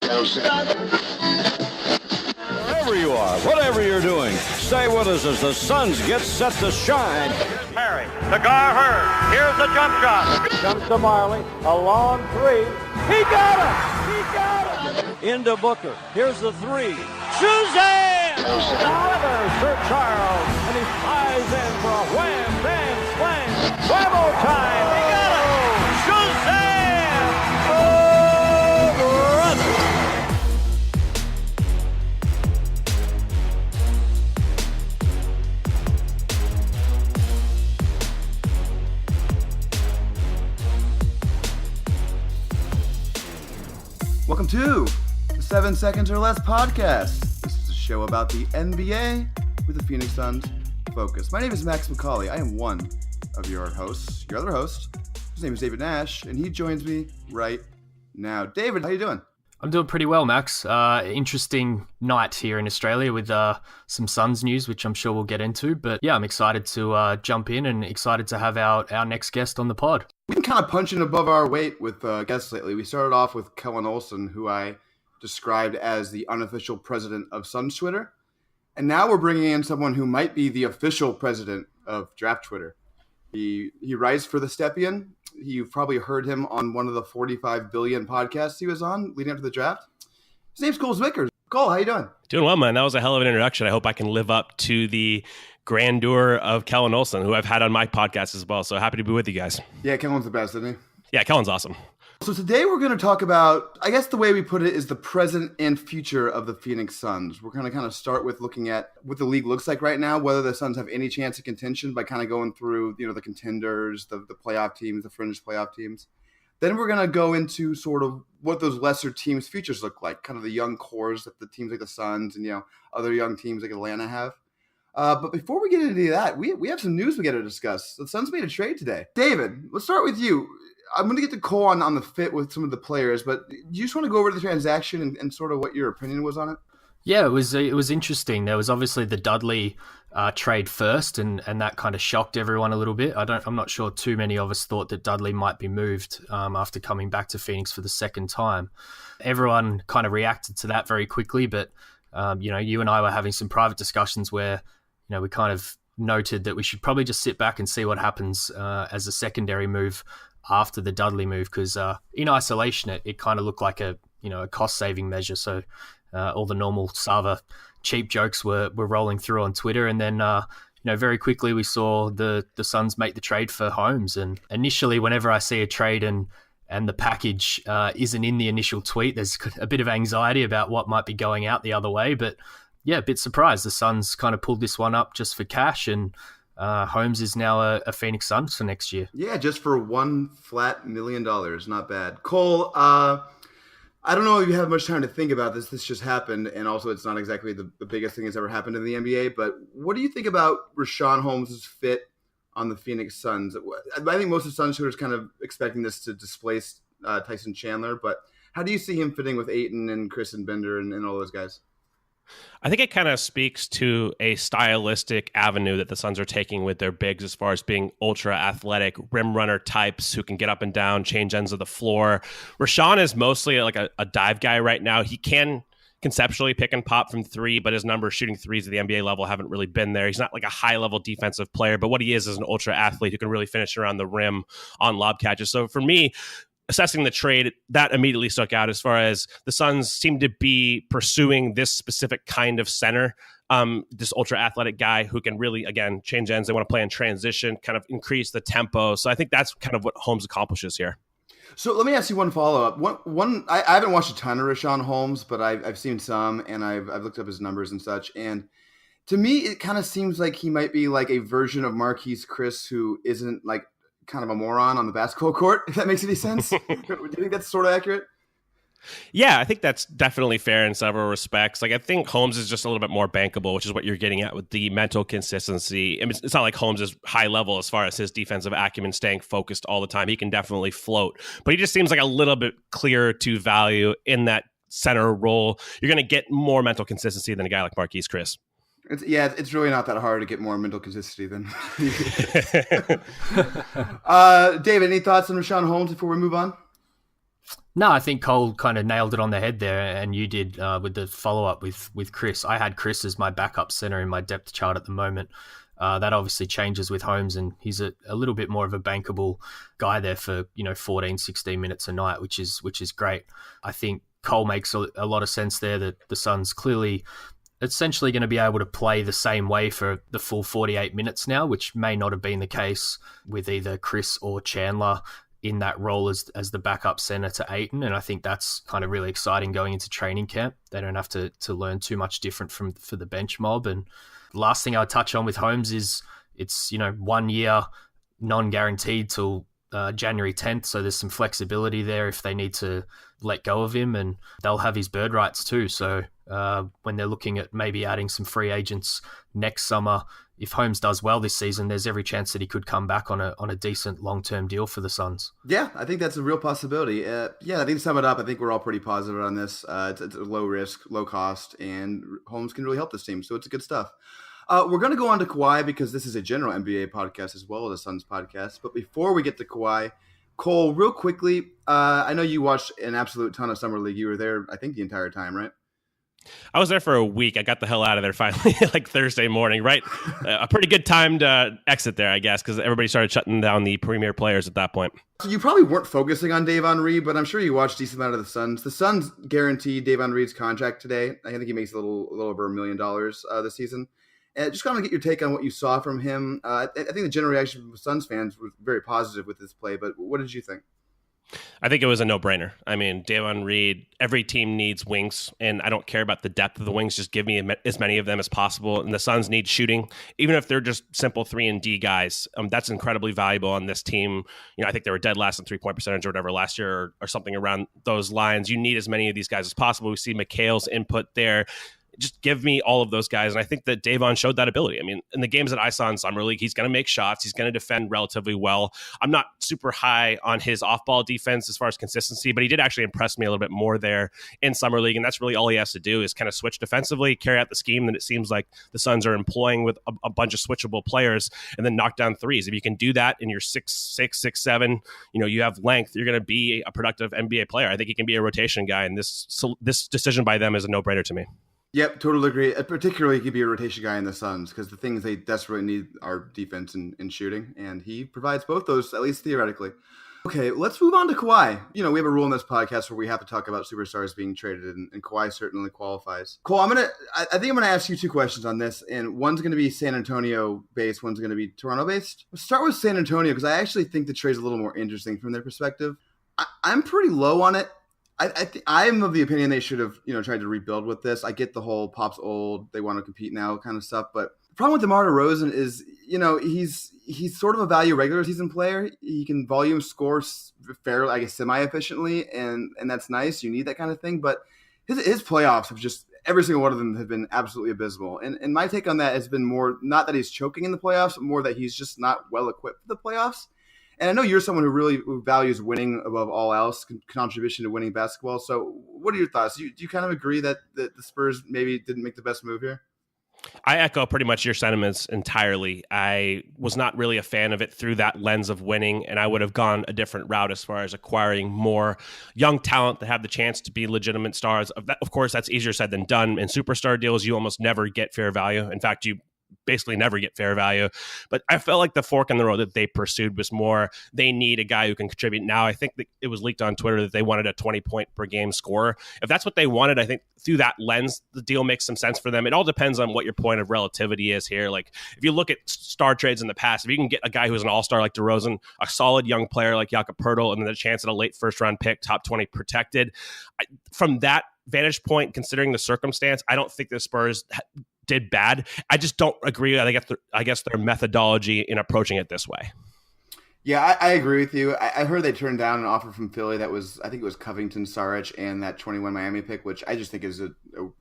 Wherever you are, whatever you're doing, stay with us as the Suns get set to shine. Here's Perry, to Hurd. Here's the jump shot. Comes to Marley, a long three. He got it! He got it! Into Booker. Here's the three. Suzanne! Another Sir Charles, and he flies in for a wham, bam, slam. Whammo time! He got it! Suzanne! Oh, brother! Welcome to the 7 Seconds or Less podcast. This is a show about the NBA with the Phoenix Suns focus. My name is Max McCauley. I am one of your hosts, your other host. His name is David Nash, and he joins me right now. David, how you doing? I'm doing pretty well, Max. Interesting night here in Australia with some Suns news, which I'm sure we'll get into. But yeah, I'm excited to jump in and excited to have our next guest on the pod. We've been kind of punching above our weight with guests lately. We started off with Kellen Olson, who I described as the unofficial president of Suns Twitter. And now we're bringing in someone who might be the official president of Draft Twitter. He writes for The Stepien. You've probably heard him on one of the 45 billion podcasts he was on leading up to the draft. His name's Cole Zwicker. Cole, how you doing? Doing well, man. That was a hell of an introduction. I hope I can live up to the grandeur of Kellen Olson, who I've had on my podcast as well. So happy to be with you guys. Yeah, Kellen's the best, isn't he? Yeah, Kellen's awesome. So today we're going to talk about, I guess the way we put it is the present and future of the Phoenix Suns. We're going to kind of start with looking at what the league looks like right now, whether the Suns have any chance of contention by kind of going through, the contenders, the playoff teams, the fringe playoff teams. Then we're going to go into sort of what those lesser teams' futures look like, kind of the young cores that the teams like the Suns and, other young teams like Atlanta have. But before we get into that, we have some news we got to discuss. The Suns made a trade today. David, let's start with you. I'm going to get to Cole on the fit with some of the players, but do you just want to go over the transaction and sort of what your opinion was on it? Yeah, it was interesting. There was obviously the Dudley trade first, and that kind of shocked everyone a little bit. I'm not sure too many of us thought that Dudley might be moved after coming back to Phoenix for the second time. Everyone kind of reacted to that very quickly, but you and I were having some private discussions where we kind of noted that we should probably just sit back and see what happens as a secondary move after the Dudley move, because in isolation it kind of looked like a cost-saving measure. So all the normal Sava cheap jokes were rolling through on Twitter, and then very quickly we saw the Suns make the trade for Holmes. And initially, whenever I see a trade and the package isn't in the initial tweet, there's a bit of anxiety about what might be going out the other way. But yeah, a bit surprised the Suns kind of pulled this one up just for cash, and Holmes is now a Phoenix Suns for next year. Yeah, just for $1 flat million. Not bad. Cole, I don't know if you have much time to think about this. This just happened, and also it's not exactly the biggest thing that's ever happened in the NBA, but what do you think about Richaun Holmes' fit on the Phoenix Suns? I think most of the Suns shooters kind of expecting this to displace Tyson Chandler, but how do you see him fitting with Ayton and Chris and Bender and all those guys? I think it kind of speaks to a stylistic avenue that the Suns are taking with their bigs as far as being ultra athletic rim runner types who can get up and down, change ends of the floor. Richaun is mostly like a dive guy right now. He can conceptually pick and pop from three, but his numbers shooting threes at the NBA level haven't really been there. He's not like a high level defensive player, but what he is an ultra athlete who can really finish around the rim on lob catches. So for me, assessing the trade, that immediately stuck out as far as the Suns seem to be pursuing this specific kind of center, this ultra athletic guy who can really, again, change ends. They want to play in transition, kind of increase the tempo. So I think that's kind of what Holmes accomplishes here. So let me ask you one follow-up. I haven't watched a ton of Richaun Holmes, but I've seen some, and I've looked up his numbers and such. And to me, it kind of seems like he might be like a version of Marquise Chris who isn't like kind of a moron on the basketball court, if that makes any sense. Do you think that's sort of accurate? Yeah, I think that's definitely fair in several respects. Like, I think Holmes is just a little bit more bankable, which is what you're getting at with the mental consistency. I mean, it's not like Holmes is high level as far as his defensive acumen staying focused all the time. He can definitely float, but he just seems like a little bit clearer to value in that center role. You're going to get more mental consistency than a guy like Marquise Chris. It's really not that hard to get more mental consistency than David, any thoughts on Richaun Holmes before we move on? No, I think Cole kind of nailed it on the head there, and you did with the follow-up with Chris. I had Chris as my backup center in my depth chart at the moment. That obviously changes with Holmes, and he's a little bit more of a bankable guy there for 14, 16 minutes a night, which is great. I think Cole makes a lot of sense there, that the Suns clearly essentially going to be able to play the same way for the full 48 minutes now, which may not have been the case with either Chris or Chandler in that role as the backup center to Ayton. And I think that's kind of really exciting going into training camp. They don't have to learn too much different for the bench mob. And the last thing I'll touch on with Holmes is it's 1 year non-guaranteed till January 10th. So there's some flexibility there if they need to let go of him, and they'll have his bird rights too. So when they're looking at maybe adding some free agents next summer, if Holmes does well this season, there's every chance that he could come back on a decent long-term deal for the Suns. Yeah, I think that's a real possibility. I think to sum it up, I think we're all pretty positive on this. It's a low risk, low cost, and Holmes can really help this team. So it's good stuff. We're going to go on to Kawhi because this is a general NBA podcast as well as a Suns podcast. But before we get to Kawhi, Cole, real quickly, I know you watched an absolute ton of Summer League. You were there, I think, the entire time, right? I was there for a week. I got the hell out of there finally, like Thursday morning, right? A pretty good timed exit there, I guess, because everybody started shutting down the premier players at that point. So you probably weren't focusing on Davon Reed, but I'm sure you watched a decent amount of the Suns. The Suns guaranteed Davon Reed's contract today. I think he makes a little over $1 million this season. And just kind of get your take on what you saw from him. I think the general reaction from Suns fans was very positive with this play, but what did you think? I think it was a no-brainer. I mean, Davon Reed, every team needs wings, and I don't care about the depth of the wings. Just give me as many of them as possible. And the Suns need shooting, even if they're just simple 3-and-D guys. That's incredibly valuable on this team. I think they were dead last in three-point percentage or whatever last year or something around those lines. You need as many of these guys as possible. We see McHale's input there. Just give me all of those guys. And I think that Davon showed that ability. I mean, in the games that I saw in Summer League, he's going to make shots. He's going to defend relatively well. I'm not super high on his off-ball defense as far as consistency, but he did actually impress me a little bit more there in Summer League. And that's really all he has to do is kind of switch defensively, carry out the scheme that it seems like the Suns are employing with a bunch of switchable players, and then knock down threes. If you can do that and you're 6'6", 6'7", you have length, you're going to be a productive NBA player. I think he can be a rotation guy. And this decision by them is a no-brainer to me. Yep, totally agree. Particularly, he could be a rotation guy in the Suns because the things they desperately need are defense and shooting, and he provides both those, at least theoretically. Okay, let's move on to Kawhi. We have a rule in this podcast where we have to talk about superstars being traded, and Kawhi certainly qualifies. Cole, I think I'm gonna ask you two questions on this, and one's gonna be San Antonio based, one's gonna be Toronto based. Let's start with San Antonio because I actually think the trade's a little more interesting from their perspective. I'm pretty low on it. I'm of the opinion they should have, tried to rebuild with this. I get the whole Pop's old, they want to compete now kind of stuff. But the problem with DeMar DeRozan is, he's sort of a value regular season player. He can volume score fairly, I guess, semi-efficiently, and that's nice. You need that kind of thing. But his playoffs have just, every single one of them have been absolutely abysmal. And my take on that has been more, not that he's choking in the playoffs, but more that he's just not well equipped for the playoffs. And I know you're someone who values winning above all else, contribution to winning basketball. So what are your thoughts? Do you kind of agree that the Spurs maybe didn't make the best move here? I echo pretty much your sentiments entirely. I was not really a fan of it through that lens of winning, and I would have gone a different route as far as acquiring more young talent that have the chance to be legitimate stars. Of course, that's easier said than done. In superstar deals, you almost never get fair value. In fact, you basically never get fair value. But I felt like the fork in the road that they pursued was more, they need a guy who can contribute. Now, I think that it was leaked on Twitter that they wanted a 20-point per game scorer. If that's what they wanted, I think through that lens, the deal makes some sense for them. It all depends on what your point of relativity is here. Like, if you look at star trades in the past, if you can get a guy who's an all-star like DeRozan, a solid young player like Jakob Poeltl, and then the chance at a late first-round pick, top 20 protected, from that vantage point, considering the circumstance, I don't think the Spurs did bad. I just don't agree. I guess their methodology in approaching it this way. Yeah, I agree with you. I heard they turned down an offer from Philly that was, I think it was Covington, Saric, and that 21 Miami pick, which I just think is a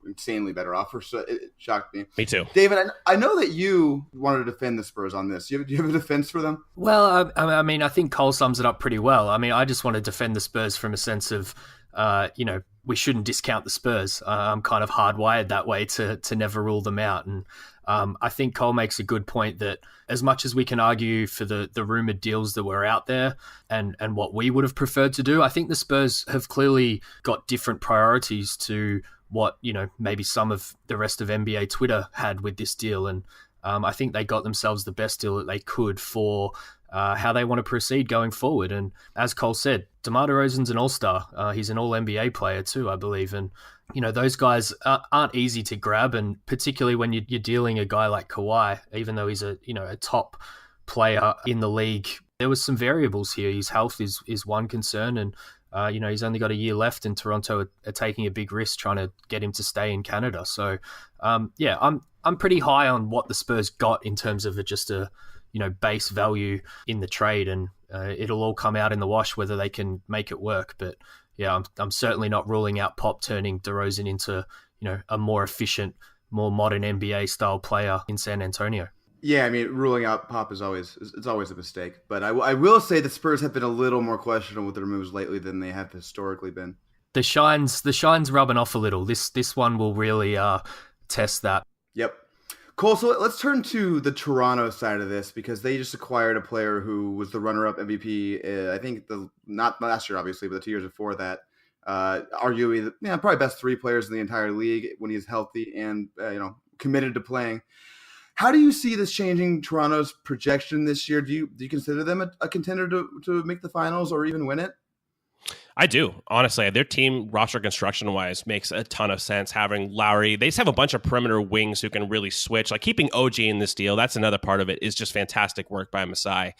insanely better offer. So it shocked me. Me too. David, I know that you wanted to defend the Spurs on this. Do you have a defense for them? Well, I think Cole sums it up pretty well. I mean, I just want to defend the Spurs from a sense of, we shouldn't discount the Spurs. I'm kind of hardwired that way to never rule them out. And I think Cole makes a good point that as much as we can argue for the rumored deals that were out there and what we would have preferred to do, I think the Spurs have clearly got different priorities to what, maybe some of the rest of NBA Twitter had with this deal. And I think they got themselves the best deal that they could for how they want to proceed going forward. And as Cole said, DeMar DeRozan's an all-star. He's an all-NBA player too, I believe. And, those guys aren't easy to grab. And particularly when you're dealing a guy like Kawhi, even though he's a top player in the league, there was some variables here. His health is one concern. And, he's only got a year left, and Toronto are taking a big risk trying to get him to stay in Canada. So, I'm pretty high on what the Spurs got in terms of just a base value in the trade, and it'll all come out in the wash whether they can make it work. But yeah, I'm certainly not ruling out Pop turning DeRozan into a more efficient, more modern NBA style player in San Antonio. Yeah, I mean, ruling out Pop is always a mistake. But I will say the Spurs have been a little more questionable with their moves lately than they have historically been. The shine's rubbing off a little. This one will really test that. Yep. Cole, so let's turn to the Toronto side of this, because they just acquired a player who was the runner-up MVP, I think not last year, obviously, but the 2 years before that. Arguably, probably best 3 players in the entire league when he's healthy and, committed to playing. How do you see this changing Toronto's projection this year? Do you consider them a contender to make the finals or even win it? I do. Honestly, their team roster construction wise makes a ton of sense. Having Lowry, they just have a bunch of perimeter wings who can really switch. Like keeping OG in this deal, that's another part of it, is just fantastic work by Masai.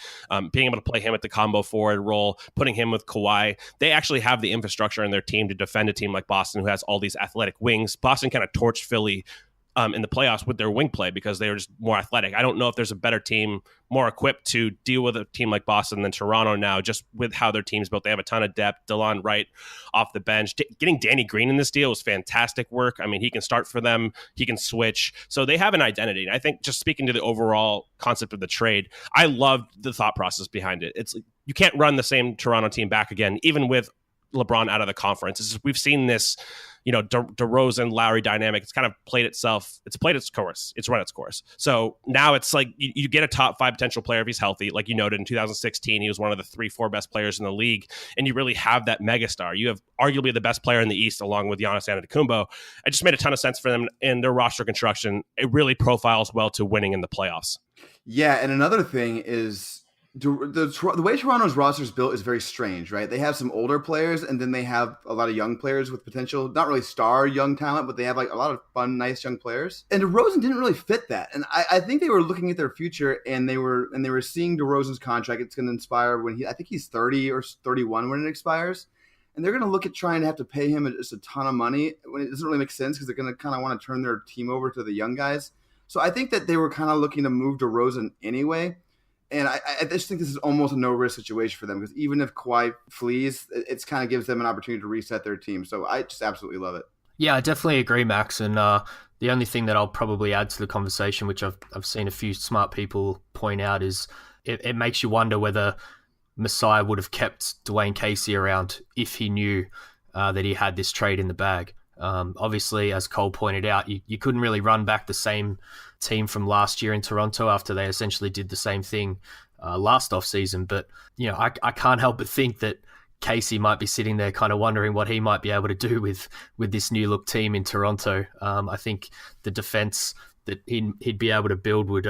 Being able to play him at the combo forward role, putting him with Kawhi. They actually have the infrastructure in their team to defend a team like Boston, who has all these athletic wings. Boston kind of torched Philly in the playoffs with their wing play because they were just more athletic. I don't know if there's a better team more equipped to deal with a team like Boston than Toronto now, just with how their team's built. They have a ton of depth. DeLon Wright off the bench. Getting Danny Green in this deal was fantastic work. I mean, he can start for them. He can switch. So they have an identity. And I think just speaking to the overall concept of the trade, I loved the thought process behind it. It's you can't run the same Toronto team back again, even with LeBron out of the conference. We've seen this, DeRozan Lowry dynamic. It's kind of played itself. It's played its course. It's run its course. So now it's like you get a top 5 potential player if he's healthy. Like you noted in 2016, he was one of the 3-4 best players in the league, and you really have that megastar. You have arguably the best player in the East, along with Giannis Antetokounmpo. It just made a ton of sense for them in their roster construction. It really profiles well to winning in the playoffs. Yeah, and another thing is, the way Toronto's roster is built is very strange, right? They have some older players, and then they have a lot of young players with potential, not really star young talent, but they have like a lot of fun, nice young players. And DeRozan didn't really fit that. And I think they were looking at their future, and they were seeing DeRozan's contract. It's going to expire I think he's 30 or 31 when it expires. And they're going to look at trying to have to pay him just a ton of money when it doesn't really make sense, because they're going to kind of want to turn their team over to the young guys. So I think that they were kind of looking to move DeRozan anyway. And I just think this is almost a no-risk situation for them, because even if Kawhi flees, it kind of gives them an opportunity to reset their team. So I just absolutely love it. Yeah, I definitely agree, Max. And the only thing that I'll probably add to the conversation, which I've seen a few smart people point out, is it makes you wonder whether Masai would have kept Dwayne Casey around if he knew that he had this trade in the bag. Obviously, as Cole pointed out, you couldn't really run back the same team from last year in Toronto after they essentially did the same thing last offseason. But, I can't help but think that Casey might be sitting there kind of wondering what he might be able to do with this new look team in Toronto. I think the defense that he'd be able to build would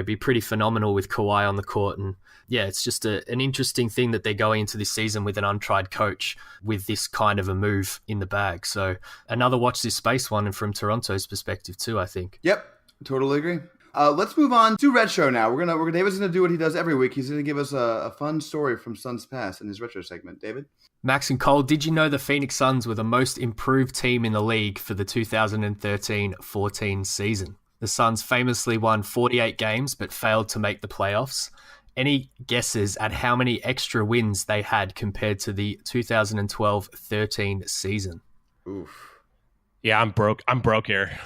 be pretty phenomenal with Kawhi on the court. And yeah, it's just an interesting thing that they're going into this season with an untried coach with this kind of a move in the bag. So another watch this space one, and from Toronto's perspective too, I think. Yep, totally agree. Let's move on to Retro now. David's gonna do what he does every week. He's gonna give us a fun story from Suns Past in his Retro segment. David? Max and Cole, did you know the Phoenix Suns were the most improved team in the league for the 2013-14 season? The Suns famously won 48 games but failed to make the playoffs. Any guesses at how many extra wins they had compared to the 2012-13 season? Oof. Yeah, I'm broke here.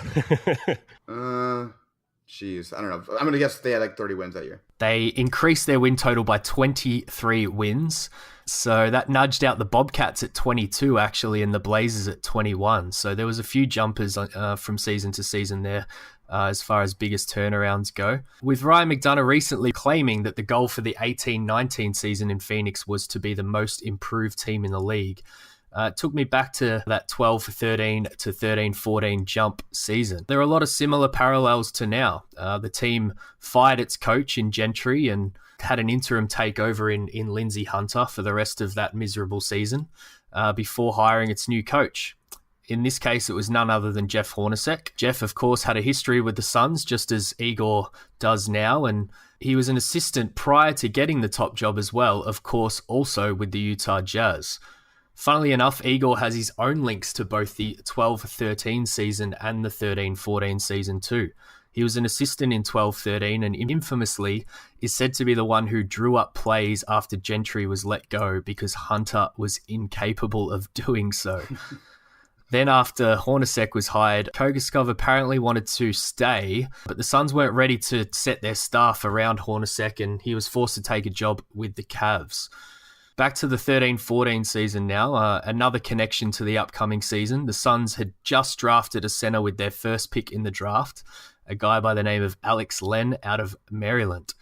Jeez, I don't know. I'm going to guess they had like 30 wins that year. They increased their win total by 23 wins. So that nudged out the Bobcats at 22, actually, and the Blazers at 21. So there was a few jumpers from season to season there as far as biggest turnarounds go. With Ryan McDonough recently claiming that the goal for the 18-19 season in Phoenix was to be the most improved team in the league. It took me back to that 12-13 to 13-14 jump season. There are a lot of similar parallels to now. The team fired its coach in Gentry and had an interim takeover in Lindsey Hunter for the rest of that miserable season before hiring its new coach. In this case, it was none other than Jeff Hornacek. Jeff, of course, had a history with the Suns, just as Igor does now, and he was an assistant prior to getting the top job as well, of course, also with the Utah Jazz. Funnily enough, Igor has his own links to both the 12-13 season and the 13-14 season too. He was an assistant in 12-13 and infamously is said to be the one who drew up plays after Gentry was let go because Hunter was incapable of doing so. Then after Hornacek was hired, Kogoskov apparently wanted to stay, but the Suns weren't ready to set their staff around Hornacek and he was forced to take a job with the Cavs. Back to the 13-14 season now, another connection to the upcoming season. The Suns had just drafted a center with their first pick in the draft, a guy by the name of Alex Len out of Maryland.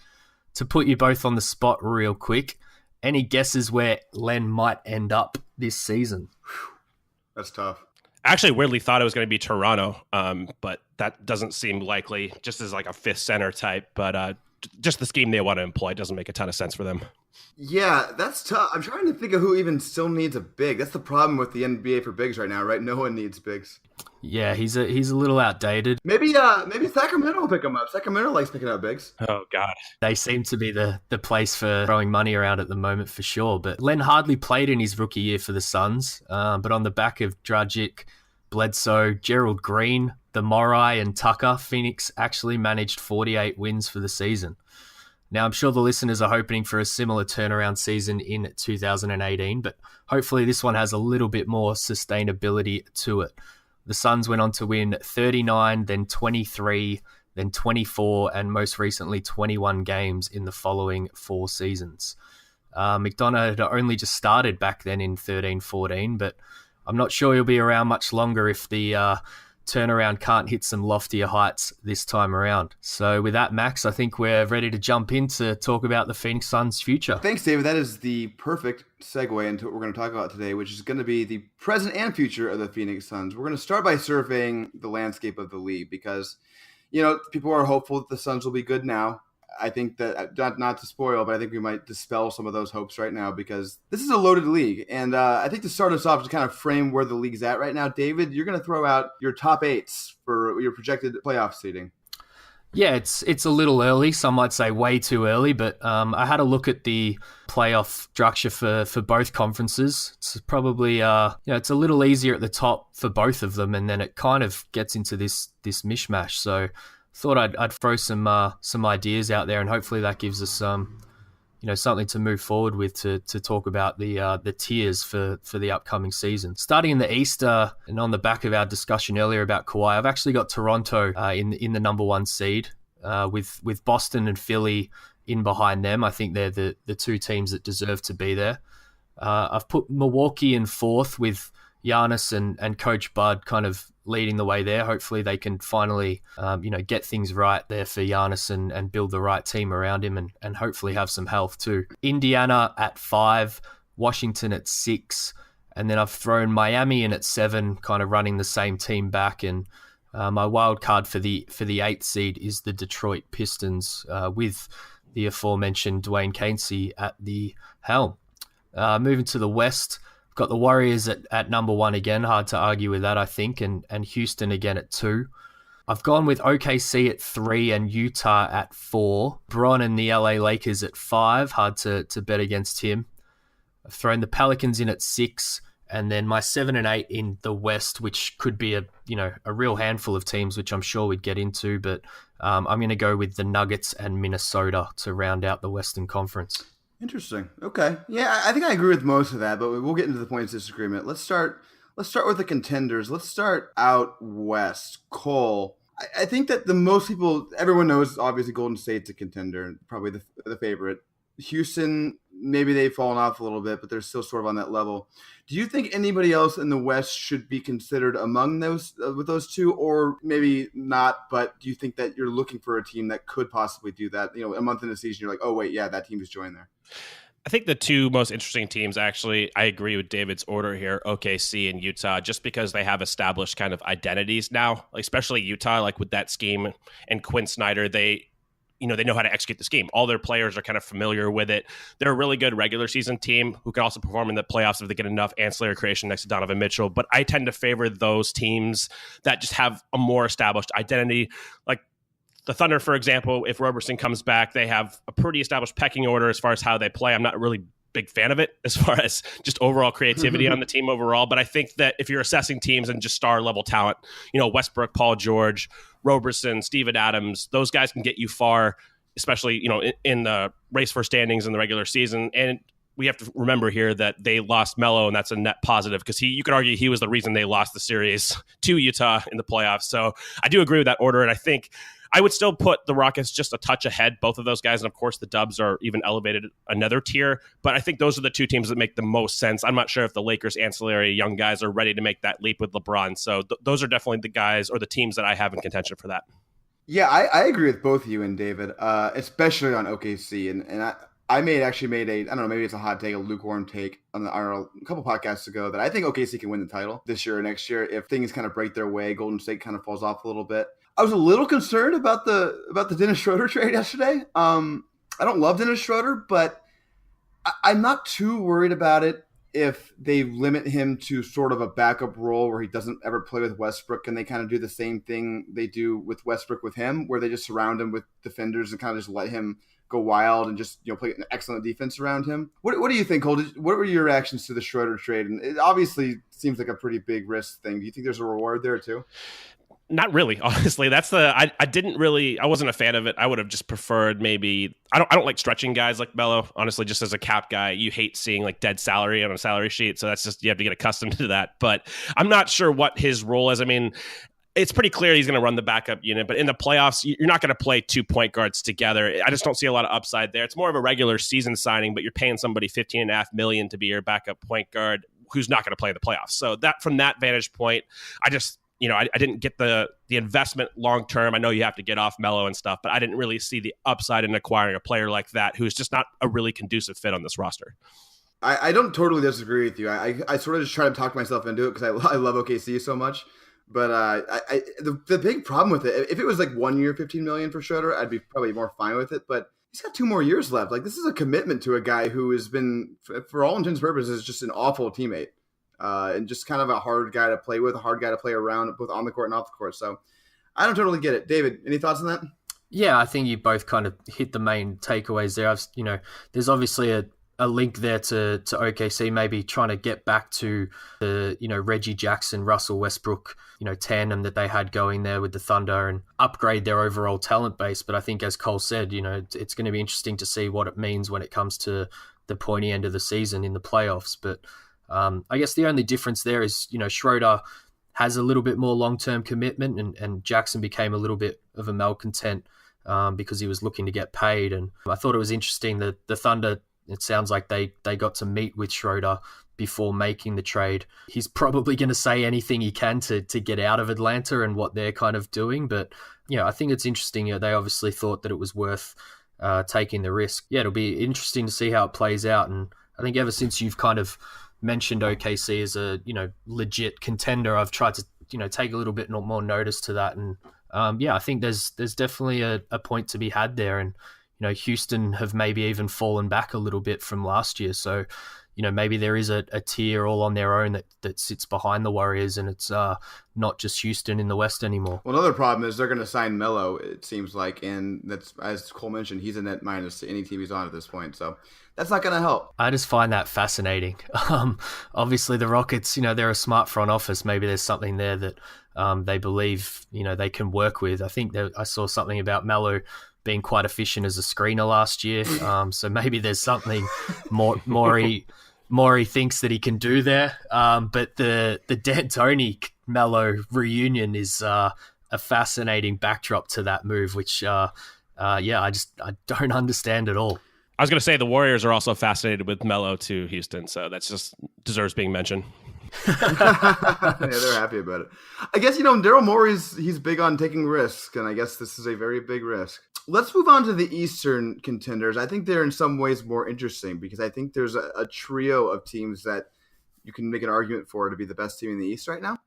To put you both on the spot real quick, any guesses where Len might end up this season? That's tough. I actually weirdly thought it was going to be Toronto, but that doesn't seem likely, just as like a fifth center type. But just the scheme they want to employ doesn't make a ton of sense for them. Yeah, that's tough. I'm trying to think of who even still needs a big. That's the problem with the NBA for bigs right now, right? No one needs bigs. Yeah, he's a little outdated. Maybe Sacramento will pick him up. Sacramento likes picking up bigs. Oh, God. They seem to be the place for throwing money around at the moment for sure. But Len hardly played in his rookie year for the Suns. But on the back of Dragic, Bledsoe, Gerald Green, the Morai and Tucker, Phoenix actually managed 48 wins for the season. Now, I'm sure the listeners are hoping for a similar turnaround season in 2018, but hopefully this one has a little bit more sustainability to it. The Suns went on to win 39, then 23, then 24, and most recently 21 games in the following 4 seasons. McDonough had only just started back then in 13-14, but I'm not sure he'll be around much longer if the turnaround can't hit some loftier heights this time around. So with that, Max, I think we're ready to jump in to talk about the Phoenix Suns' future. Thanks, David. That is the perfect segue into what we're going to talk about today, which is going to be the present and future of the Phoenix Suns. We're going to start by surveying the landscape of the league because, people are hopeful that the Suns will be good now. I think that, not to spoil, but I think we might dispel some of those hopes right now because this is a loaded league. And I think to start us off, to kind of frame where the league's at right now, David, you're going to throw out your top 8s for your projected playoff seeding. Yeah, it's a little early. Some might say way too early, but I had a look at the playoff structure for both conferences. It's probably, it's a little easier at the top for both of them, and then it kind of gets into this mishmash. So thought I'd throw some ideas out there, and hopefully that gives us something to move forward with to talk about the tiers for the upcoming season. Starting in the East, and on the back of our discussion earlier about Kawhi, I've actually got Toronto in the number 1 seed with Boston and Philly in behind them. I think they're the 2 teams that deserve to be there. I've put Milwaukee in 4th with Giannis and Coach Bud kind of leading the way there. Hopefully they can finally, get things right there for Giannis and build the right team around him and hopefully have some health too. Indiana at 5, Washington at 6, and then I've thrown Miami in at 7, kind of running the same team back. And my wild card for the 8th seed is the Detroit Pistons with the aforementioned Dwayne Casey at the helm. Moving to the West, got the Warriors at number 1 again. Hard to argue with that, I think. And Houston again at 2. I've gone with OKC at 3 and Utah at 4. Bron and the LA Lakers at 5. Hard to bet against him. I've thrown the Pelicans in at 6. And then my 7 and 8 in the West, which could be a real handful of teams, which I'm sure we'd get into. But I'm going to go with the Nuggets and Minnesota to round out the Western Conference. Interesting. Okay. Yeah, I think I agree with most of that, but we'll get into the points of disagreement. Let's start with the contenders. Let's start out west. Cole. I think that everyone knows, obviously, Golden State's a contender and probably the favorite. Houston, maybe they've fallen off a little bit, but they're still sort of on that level. Do you think anybody else in the West should be considered among those with those two, or maybe not? But do you think that you're looking for a team that could possibly do that? A month into the season, you're like, oh wait, yeah, that team is joined there. I think the two most interesting teams, actually, I agree with David's order here, OKC and Utah, just because they have established kind of identities now, especially Utah, like with that scheme and Quinn Snyder, they know how to execute the scheme. All their players are kind of familiar with it. They're a really good regular season team who can also perform in the playoffs if they get enough ancillary creation next to Donovan Mitchell. But I tend to favor those teams that just have a more established identity. Like the Thunder, for example, if Roberson comes back, they have a pretty established pecking order as far as how they play. I'm not really big fan of it as far as just overall creativity on the team overall. But I think that if you're assessing teams and just star level talent, Westbrook, Paul George, Roberson, Steven Adams, those guys can get you far, especially, in the race for standings in the regular season. And we have to remember here that they lost Melo, and that's a net positive because you could argue he was the reason they lost the series to Utah in the playoffs. So I do agree with that order. And I think I would still put the Rockets just a touch ahead, both of those guys. And of course, the Dubs are even elevated another tier. But I think those are the two teams that make the most sense. I'm not sure if the Lakers ancillary young guys are ready to make that leap with LeBron. So those are definitely the guys or the teams that I have in contention for that. Yeah, I agree with both you and David, especially on OKC. And I actually made I don't know, maybe it's a hot take, a lukewarm take on a couple podcasts ago that I think OKC can win the title this year or next year if things kind of break their way. Golden State kind of falls off a little bit. I was a little concerned about the Dennis Schroeder trade yesterday. I don't love Dennis Schroeder, but I'm not too worried about it if they limit him to sort of a backup role where he doesn't ever play with Westbrook, and they kind of do the same thing they do with Westbrook with him, where they just surround him with defenders and kind of just let him go wild and just play an excellent defense around him. What do you think, Cole? What were your reactions to the Schroeder trade? And it obviously seems like a pretty big risk thing. Do you think there's a reward there too? Not really, honestly. That's I wasn't a fan of it. I would have just preferred maybe, I don't like stretching guys like Melo, honestly, just as a cap guy. You hate seeing like dead salary on a salary sheet. So that's just, you have to get accustomed to that. But I'm not sure what his role is. I mean, it's pretty clear he's going to run the backup unit, but in the playoffs, you're not going to play two point guards together. I just don't see a lot of upside there. It's more of a regular season signing, but you're paying somebody $15.5 million to be your backup point guard who's not going to play in the playoffs. So that, from that vantage point, I just, I didn't get the investment long term. I know you have to get off Melo and stuff, but I didn't really see the upside in acquiring a player like that who's just not a really conducive fit on this roster. I don't totally disagree with you. I sort of just try to talk myself into it because I love OKC so much. But the big problem with it, if it was like 1 year, $15 million for Schroeder, I'd be probably more fine with it. But he's got 2 more years left. Like, this is a commitment to a guy who has been, for all intents and purposes, just an awful teammate. And just kind of a hard guy to play with, a hard guy to play around, both on the court and off the court. So I don't totally get it. David, any thoughts on that? Yeah, I think you both kind of hit the main takeaways there. There's obviously a link there to OKC, maybe trying to get back to the, Reggie Jackson, Russell Westbrook, tandem that they had going there with the Thunder and upgrade their overall talent base. But I think, as Cole said, it's going to be interesting to see what it means when it comes to the pointy end of the season in the playoffs. But I guess the only difference there is, Schroeder has a little bit more long-term commitment and Jackson became a little bit of a malcontent because he was looking to get paid. And I thought it was interesting that the Thunder, it sounds like they got to meet with Schroeder before making the trade. He's probably going to say anything he can to get out of Atlanta and what they're kind of doing. But, I think it's interesting. They obviously thought that it was worth taking the risk. Yeah, it'll be interesting to see how it plays out. And I think ever since you've kind of mentioned OKC as a legit contender, I've tried to take a little bit more notice to that, and I think there's definitely a point to be had there. And Houston have maybe even fallen back a little bit from last year, so maybe there is a tier all on their own that sits behind the Warriors, and it's not just Houston in the West anymore. Well, another problem is they're going to sign Melo, it seems like, and that's, as Cole mentioned, he's a net minus to any team he's on at this point, so that's not going to help. I just find that fascinating. Obviously, the Rockets, they're a smart front office. Maybe there's something there that they believe, they can work with. I think that I saw something about Melo being quite efficient as a screener last year. So maybe there's something more he thinks that he can do there. But the D'Antoni Melo reunion is a fascinating backdrop to that move, which I don't understand at all. I was going to say the Warriors are also fascinated with Melo to Houston, so that's just deserves being mentioned. Yeah, they're happy about it. I guess, Daryl Morey's he's big on taking risks, and I guess this is a very big risk. Let's move on to the Eastern contenders. I think they're in some ways more interesting because I think there's a trio of teams that you can make an argument for to be the best team in the East right now.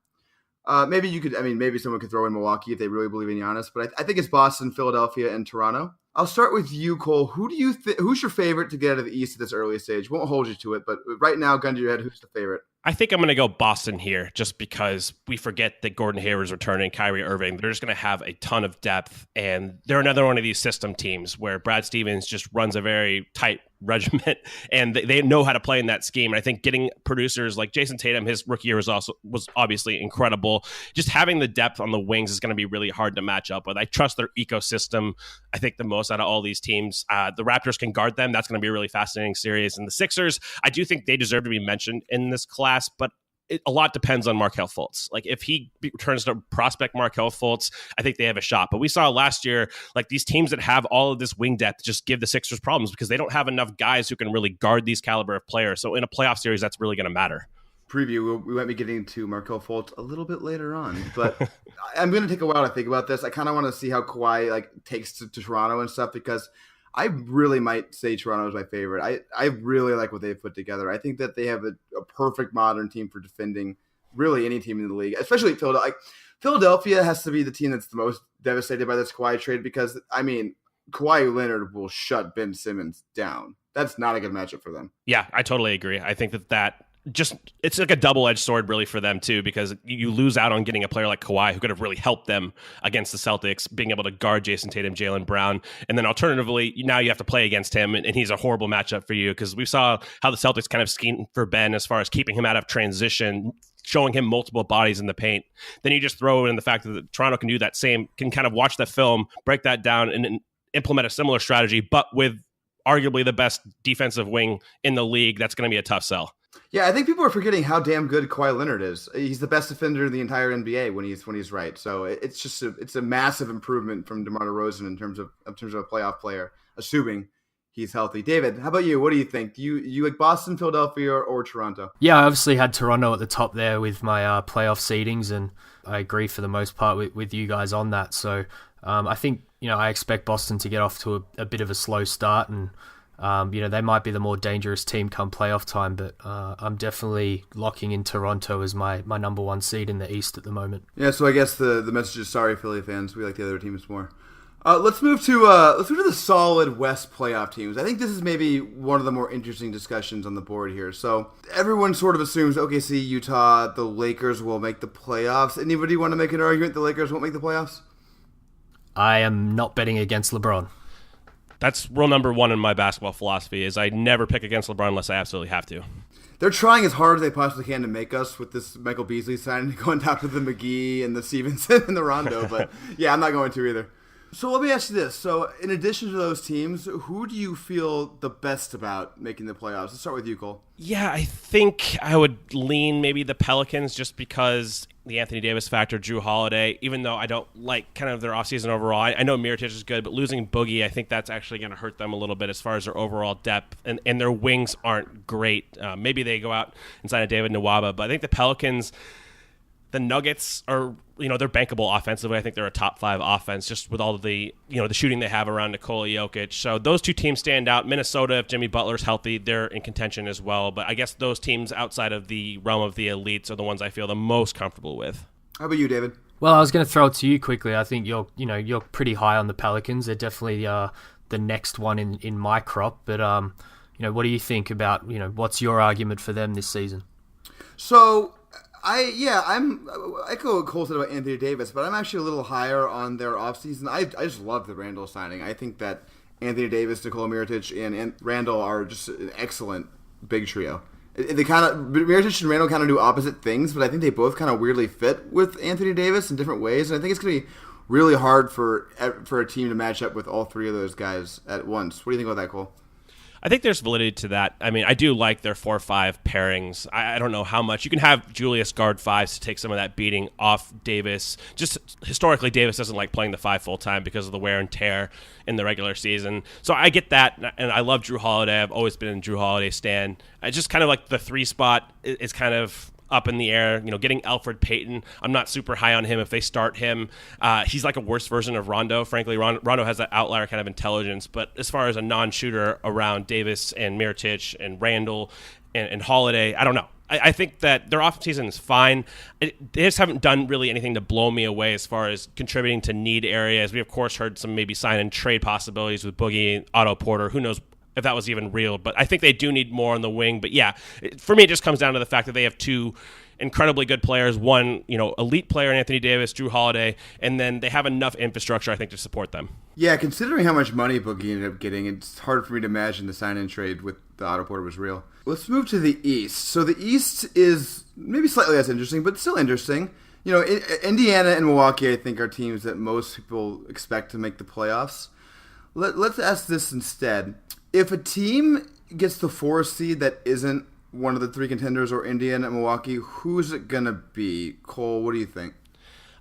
Maybe someone could throw in Milwaukee if they really believe in Giannis, but I think it's Boston, Philadelphia, and Toronto. I'll start with you, Cole. Who's your favorite to get out of the East at this early stage? Won't hold you to it, but right now, gun to your head, who's the favorite? I think I'm going to go Boston here just because we forget that Gordon Hayward's returning, Kyrie Irving. They're just going to have a ton of depth, and they're another one of these system teams where Brad Stevens just runs a very tight regiment, and they know how to play in that scheme. And I think getting producers like Jason Tatum, his rookie year was obviously incredible. Just having the depth on the wings is going to be really hard to match up with. I trust their ecosystem, I think, the most out of all these teams. The Raptors can guard them. That's going to be a really fascinating series. And the Sixers, I do think they deserve to be mentioned in this class, but a lot depends on Markelle Fultz. Like if he returns to prospect Markelle Fultz, I think they have a shot. But we saw last year, like these teams that have all of this wing depth just give the Sixers problems because they don't have enough guys who can really guard these caliber of players. So in a playoff series, that's really going to matter. Preview, we might be getting to Markelle Fultz a little bit later on, but I'm going to take a while to think about this. I kind of want to see how Kawhi takes to Toronto and stuff because I really might say Toronto is my favorite. I really like what they've put together. I think that they have a perfect modern team for defending really any team in the league, especially Philadelphia. Philadelphia has to be the team that's the most devastated by this Kawhi trade because, Kawhi Leonard will shut Ben Simmons down. That's not a good matchup for them. Yeah, I totally agree. I think that it's like a double-edged sword really for them too, because you lose out on getting a player like Kawhi who could have really helped them against the Celtics, being able to guard Jason Tatum, Jaylen Brown, and then alternatively now you have to play against him, and he's a horrible matchup for you because we saw how the Celtics kind of schemed for Ben as far as keeping him out of transition, showing him multiple bodies in the paint. Then you just throw in the fact that Toronto can do that same, can kind of watch that film, break that down, and implement a similar strategy, but with arguably the best defensive wing in the league. That's going to be a tough sell. Yeah, I think people are forgetting how damn good Kawhi Leonard is. He's the best defender in the entire NBA when he's right. So it's a massive improvement from DeMar DeRozan in terms of a playoff player, assuming he's healthy. David, how about you? What do you think? Do you like Boston, Philadelphia, or Toronto? Yeah, I obviously had Toronto at the top there with my playoff seedings, and I agree for the most part with you guys on that. So I think I expect Boston to get off to a bit of a slow start, and they might be the more dangerous team come playoff time, but I'm definitely locking in Toronto as my number one seed in the East at the moment. Yeah, so I guess the message is sorry, Philly fans. We like the other teams more. Let's move to the solid West playoff teams. I think this is maybe one of the more interesting discussions on the board here. So everyone sort of assumes OKC, Utah, the Lakers will make the playoffs. Anybody want to make an argument the Lakers won't make the playoffs? I am not betting against LeBron. That's rule number one in my basketball philosophy is I never pick against LeBron unless I absolutely have to. They're trying as hard as they possibly can to make us with this Michael Beasley signing to go on top of the McGee and the Stevenson and the Rondo. But yeah, I'm not going to either. So let me ask you this. So in addition to those teams, who do you feel the best about making the playoffs? Let's start with you, Cole. Yeah, I think I would lean maybe the Pelicans just because the Anthony Davis factor, Drew Holiday, even though I don't like kind of their offseason overall. I know Mirotic is good, but losing Boogie, I think that's actually going to hurt them a little bit as far as their overall depth, and their wings aren't great. Maybe they go out and sign a David Nwaba, but I think the Pelicans, the Nuggets are, they're bankable offensively. I think they're a top 5 offense just with all of the, the shooting they have around Nikola Jokic. So those two teams stand out. Minnesota, if Jimmy Butler's healthy, they're in contention as well. But I guess those teams outside of the realm of the elites are the ones I feel the most comfortable with. How about you, David? Well, I was going to throw it to you quickly. I think you're pretty high on the Pelicans. They're definitely the next one in my crop. But what do you think about what's your argument for them this season? So I echo what Cole said about Anthony Davis, but I'm actually a little higher on their offseason. I just love the Randall signing. I think that Anthony Davis, Nikola Mirotic, and Randall are just an excellent big trio. Mirotic and Randall kind of do opposite things, but I think they both kind of weirdly fit with Anthony Davis in different ways, and I think it's going to be really hard for a team to match up with all three of those guys at once. What do you think about that, Cole? I think there's validity to that. I mean, I do like their 4-5 pairings. I don't know how much. You can have Julius guard fives to take some of that beating off Davis. Just historically, Davis doesn't like playing the 5 full-time because of the wear and tear in the regular season. So I get that, and I love Drew Holiday. I've always been a Drew Holiday stan. I just kind of like the 3 spot is kind of up in the air. Getting Alfred Payton, I'm not super high on him if they start him. He's like a worse version of Rondo. Frankly, Rondo has that outlier kind of intelligence, but as far as a non-shooter around Davis and Mirotic and Randall and Holiday, I don't know. I think that their off-season is fine. They just haven't done really anything to blow me away as far as contributing to need areas. We, of course, heard some maybe sign and trade possibilities with Boogie and Otto Porter. Who knows if that was even real, but I think they do need more on the wing. But yeah, for me, it just comes down to the fact that they have 2 incredibly good players, one, elite player in Anthony Davis, Drew Holiday, and then they have enough infrastructure, I think, to support them. Yeah, considering how much money Boogie ended up getting, it's hard for me to imagine the sign-in trade with the Otto Porter was real. Let's move to the East. So the East is maybe slightly less interesting, but still interesting. Indiana and Milwaukee, I think, are teams that most people expect to make the playoffs. Let's ask this instead. If a team gets the 4 seed that isn't one of the 3 contenders or Indiana and Milwaukee, who's it going to be? Cole, what do you think?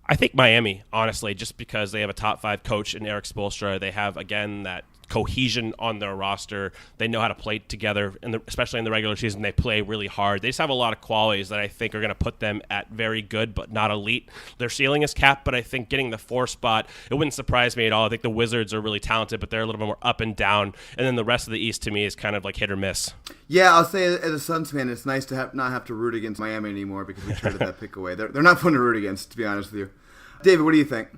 I think Miami, honestly, just because they have a top 5 coach in Eric Spoelstra. They have, again, that cohesion on their roster. They know how to play together, especially in the regular season. They play really hard. They just have a lot of qualities that I think are going to put them at very good but not elite. Their ceiling is capped, but I think getting the 4 spot, it wouldn't surprise me at all. I think the Wizards are really talented, but they're a little bit more up and down. And then the rest of the East, to me, is kind of like hit or miss. Yeah, I'll say as a Suns fan, it's nice to not have to root against Miami anymore because we traded that pick away. They're not fun to root against, to be honest with you. David, what do you think?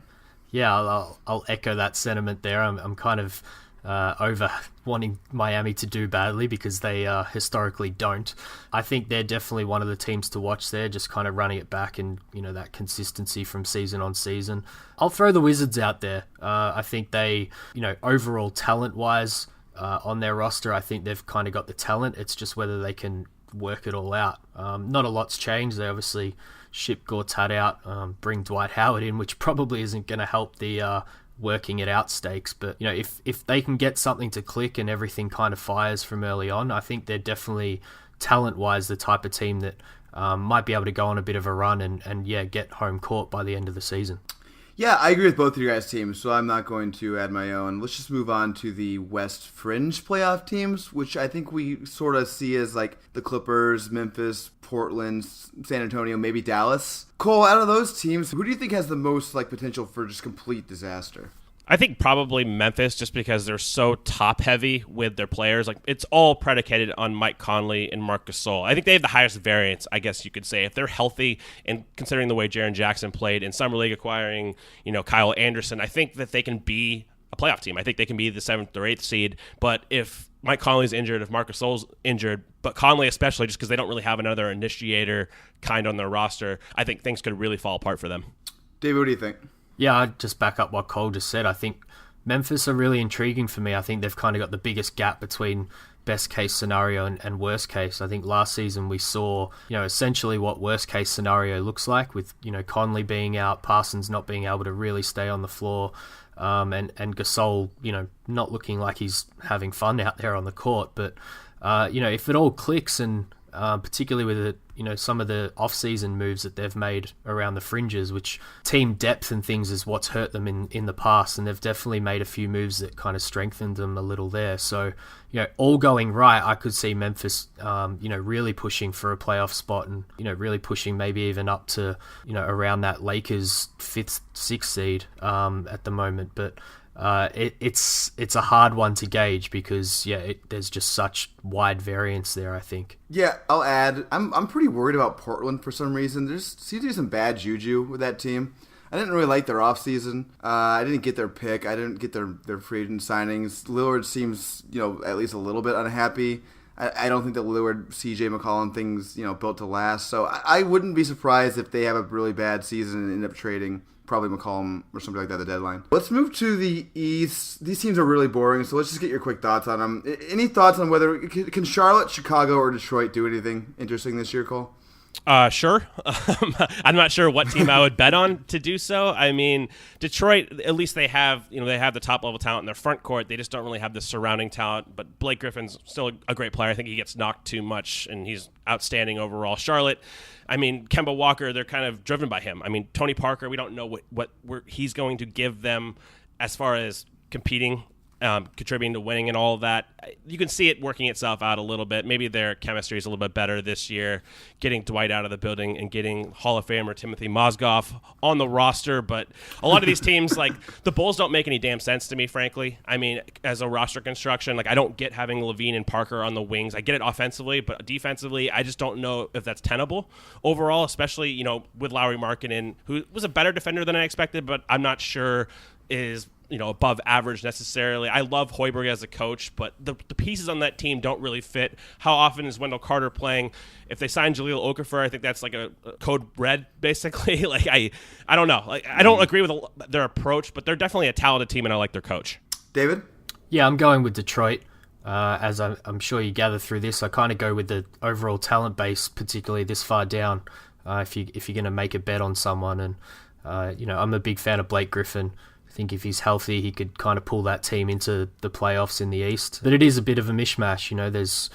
Yeah, I'll echo that sentiment there. I'm kind of over wanting Miami to do badly because they historically don't. I think they're definitely one of the teams to watch there, just kind of running it back and, that consistency from season on season. I'll throw the Wizards out there. I think they, overall talent-wise on their roster, I think they've kind of got the talent. It's just whether they can work it all out. Not a lot's changed. They obviously ship Gortat out, bring Dwight Howard in, which probably isn't going to help the working it out stakes. But if they can get something to click and everything kind of fires from early on, I think they're definitely talent-wise the type of team that might be able to go on a bit of a run and get home court by the end of the season. Yeah, I agree with both of you guys' teams, so I'm not going to add my own. Let's just move on to the West Fringe playoff teams, which I think we sort of see as like the Clippers, Memphis, Portland, San Antonio, maybe Dallas. Cole, out of those teams, who do you think has the most potential for just complete disaster? I think probably Memphis, just because they're so top-heavy with their players. It's all predicated on Mike Conley and Marc Gasol. I think they have the highest variance, I guess you could say. If they're healthy, and considering the way Jaren Jackson played in Summer League, acquiring Kyle Anderson, I think that they can be a playoff team. I think they can be the 7th or 8th seed. But if Mike Conley's injured, if Marc Gasol's injured, but Conley especially, just because they don't really have another initiator kind on their roster, I think things could really fall apart for them. David, what do you think? Yeah, I'd just back up what Cole just said. I think Memphis are really intriguing for me. I think they've kind of got the biggest gap between best case scenario and worst case. I think last season we saw, essentially what worst case scenario looks like with, Conley being out, Parsons not being able to really stay on the floor, and Gasol, not looking like he's having fun out there on the court. But, if it all clicks and particularly with it, some of the off-season moves that they've made around the fringes, which team depth and things is what's hurt them in the past, and they've definitely made a few moves that kind of strengthened them a little there. So, all going right, I could see Memphis, really pushing for a playoff spot and, really pushing maybe even up to, around that Lakers 5th, 6th seed at the moment. But it's a hard one to gauge because there's just such wide variance there, I think. Yeah, I'll add, I'm pretty worried about Portland for some reason. There seems to be some bad juju with that team. I didn't really like their offseason. I didn't get their pick. I didn't get their free agent signings. Lillard seems, at least a little bit unhappy. I don't think the Lillard, CJ McCollum thing's, built to last. So I wouldn't be surprised if they have a really bad season and end up trading probably McCollum or something like that at the deadline. Let's move to the East. These teams are really boring, so let's just get your quick thoughts on them. Any thoughts on whether can Charlotte, Chicago, or Detroit do anything interesting this year, Cole? Sure. I'm not sure what team I would bet on to do so. I mean, Detroit, at least they have the top level talent in their front court. They just don't really have the surrounding talent. But Blake Griffin's still a great player. I think he gets knocked too much, and he's outstanding overall. Charlotte, I mean, Kemba Walker, they're kind of driven by him. I mean, Tony Parker, we don't know what he's going to give them as far as competing, contributing to winning and all of that. You can see it working itself out a little bit. Maybe their chemistry is a little bit better this year, getting Dwight out of the building and getting Hall of Famer Timothy Mozgov on the roster. But a lot of these teams, like the Bulls, don't make any damn sense to me, frankly. I mean, as a roster construction, like I don't get having Levine and Parker on the wings. I get it offensively, but defensively, I just don't know if that's tenable overall, especially, you know, with Lauri Markkanen, who was a better defender than I expected, but I'm not sure is, you know, above average necessarily. I love Hoiberg as a coach, but the pieces on that team don't really fit. How often is Wendell Carter playing? If they sign Jahlil Okafor, I think that's like a code red, basically. Like I don't know. Like I don't agree with their approach, but they're definitely a talented team, and I like their coach. David? Yeah, I'm going with Detroit. As I'm sure you gather through this, I kind of go with the overall talent base, particularly this far down. If you're going to make a bet on someone, and you know, I'm a big fan of Blake Griffin. I think if he's healthy, he could kind of pull that team into the playoffs in the East. But it is a bit of a mishmash. You know, there's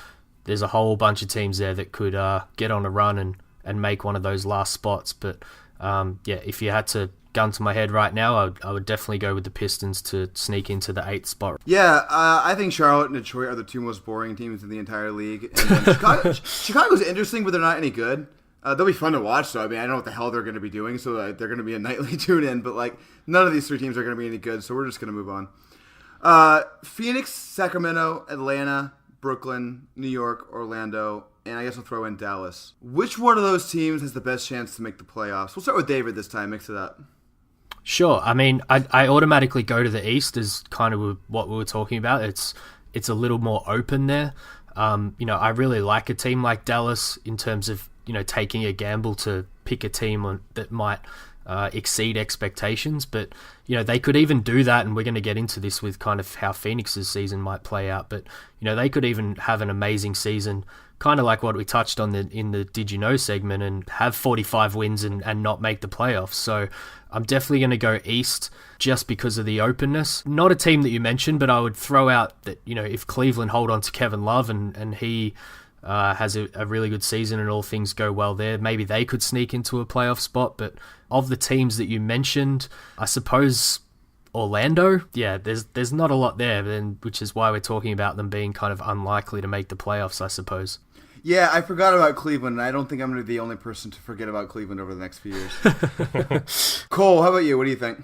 a whole bunch of teams there that could get on a run and make one of those last spots. But yeah, if you had to gun to my head right now, I would definitely go with the Pistons to sneak into the 8th spot. Yeah, I think Charlotte and Detroit are the two most boring teams in the entire league. And then Chicago's interesting, but they're not any good. They'll be fun to watch, though. I mean, I don't know what the hell they're going to be doing, so they're going to be a nightly tune-in. But, like, none of these three teams are going to be any good, so we're just going to move on. Phoenix, Sacramento, Atlanta, Brooklyn, New York, Orlando, and I guess I'll throw in Dallas. Which one of those teams has the best chance to make the playoffs? We'll start with David this time. Mix it up. Sure. I mean, I automatically go to the East as kind of what we were talking about. It's a little more open there. You know, I really like a team like Dallas in terms of, you know, taking a gamble to pick a team that might exceed expectations. But, you know, they could even do that, and we're going to get into this with kind of how Phoenix's season might play out. But, you know, they could even have an amazing season, kind of like what we touched on in the Did You Know segment, and have 45 wins and not make the playoffs. So I'm definitely going to go East just because of the openness. Not a team that you mentioned, but I would throw out that, you know, if Cleveland hold on to Kevin Love and he has a really good season and all things go well there, maybe they could sneak into a playoff spot. But of the teams that you mentioned, I suppose Orlando, yeah, there's not a lot there, which is why we're talking about them being kind of unlikely to make the playoffs, I suppose. Yeah, I forgot about Cleveland, and I don't think I'm going to be the only person to forget about Cleveland over the next few years. Cole, how about you? What do you think?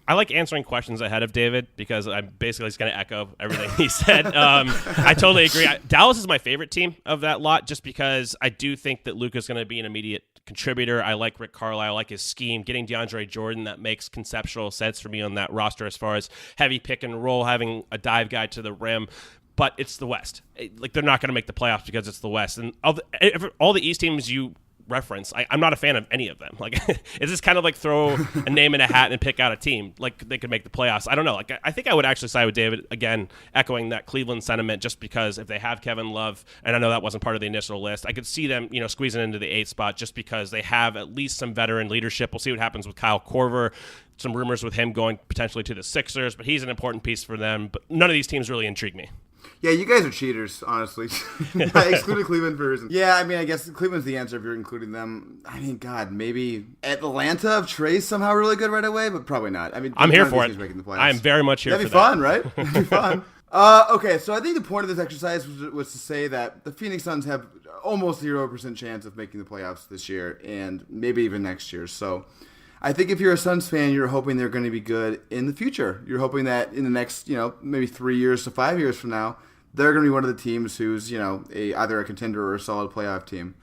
I like answering questions ahead of David because I'm basically just going to echo everything he said. I totally agree. Dallas is my favorite team of that lot just because I do think that Luka's going to be an immediate contributor. I like Rick Carlisle. I like his scheme. Getting DeAndre Jordan, that makes conceptual sense for me on that roster as far as heavy pick and roll, having a dive guy to the rim. But it's the West. Like, they're not going to make the playoffs because it's the West. And all the East teams you reference, I'm not a fan of any of them. Like, it's just kind of like throw a name in a hat and pick out a team. Like, they could make the playoffs. I don't know. Like, I think I would actually side with David, again, echoing that Cleveland sentiment, just because if they have Kevin Love, and I know that wasn't part of the initial list, I could see them, you know, squeezing into the 8th spot just because they have at least some veteran leadership. We'll see what happens with Kyle Korver. Some rumors with him going potentially to the Sixers, but he's an important piece for them. But none of these teams really intrigue me. Yeah, you guys are cheaters, honestly. I excluded Cleveland for a reason. Yeah, I mean, I guess Cleveland's the answer if you're including them. I mean, God, maybe Atlanta if Trey's somehow really good right away, but probably not. I mean, I'm here for it. I'm very much here for that. That'd be fun, right? That'd be fun. Okay, so I think the point of this exercise was to say that the Phoenix Suns have almost 0% chance of making the playoffs this year and maybe even next year. So I think if you're a Suns fan, you're hoping they're going to be good in the future. You're hoping that in the next, you know, maybe 3 years to 5 years from now, they're going to be one of the teams who's, you know, either a contender or a solid playoff team.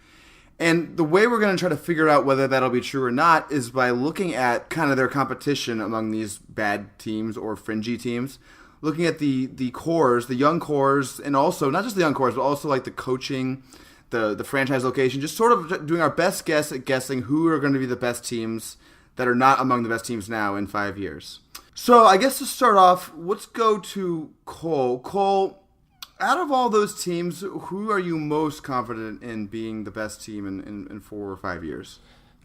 And the way we're going to try to figure out whether that'll be true or not is by looking at kind of their competition among these bad teams or fringy teams. Looking at the cores, the young cores, and also, not just the young cores, but also like the coaching, the franchise location, just sort of doing our best guess at guessing who are going to be the best teams that are not among the best teams now in 5 years. So I guess to start off, let's go to Cole. Cole, Out of all those teams, who are you most confident in being the best team in 4 or 5 years?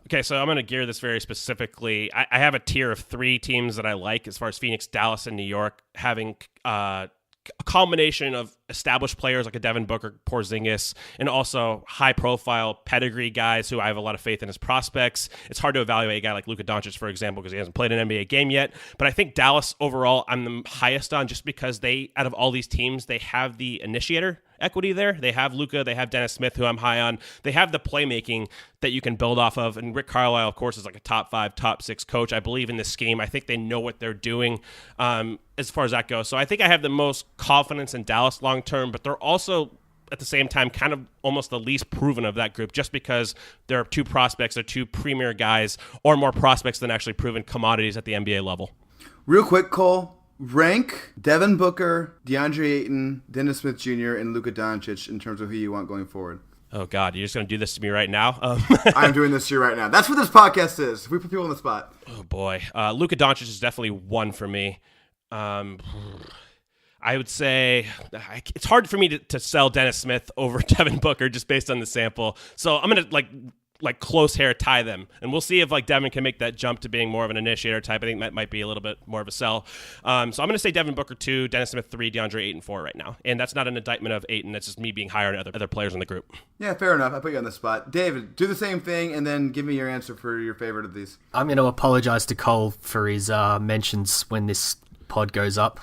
Okay, so I'm going to gear this very specifically. I have a tier of 3 teams that I like as far as Phoenix, Dallas, and New York, having a combination of established players like a Devin Booker, Porzingis, and also high-profile pedigree guys who I have a lot of faith in as prospects. It's hard to evaluate a guy like Luka Doncic, for example, because he hasn't played an NBA game yet. But I think Dallas overall, I'm the highest on just because they, out of all these teams, they have the initiator equity there. They have Luka, they have Dennis Smith, who I'm high on. They have the playmaking that you can build off of. And Rick Carlisle, of course, is like a top 5, top 6 coach. I believe in this scheme. I think they know what they're doing as far as that goes. So I think I have the most confidence in Dallas long term, but they're also at the same time kind of almost the least proven of that group just because there are 2 prospects, they're 2 premier guys, or more prospects than actually proven commodities at the NBA level. Real quick, Cole. Rank Devin Booker, DeAndre Ayton, Dennis Smith Jr., and Luka Doncic in terms of who you want going forward. Oh, God, you're just going to do this to me right now? I'm doing this to you right now. That's what this podcast is. We put people on the spot. Oh, boy. Luka Doncic is definitely 1 for me. I would say it's hard for me to sell Dennis Smith over Devin Booker just based on the sample. So I'm going to, like close hair tie them, and we'll see if like Devin can make that jump to being more of an initiator type. I think that might be a little bit more of a sell. So I'm going to say Devin Booker 2, Dennis Smith 3, DeAndre Ayton 4 right now, and that's not an indictment of Ayton. That's just me being higher than other players in the group. Yeah, fair enough. I put you on the spot. David, do the same thing, and then give me your answer for your favorite of these. I'm going to apologize to Cole for his mentions when this pod goes up,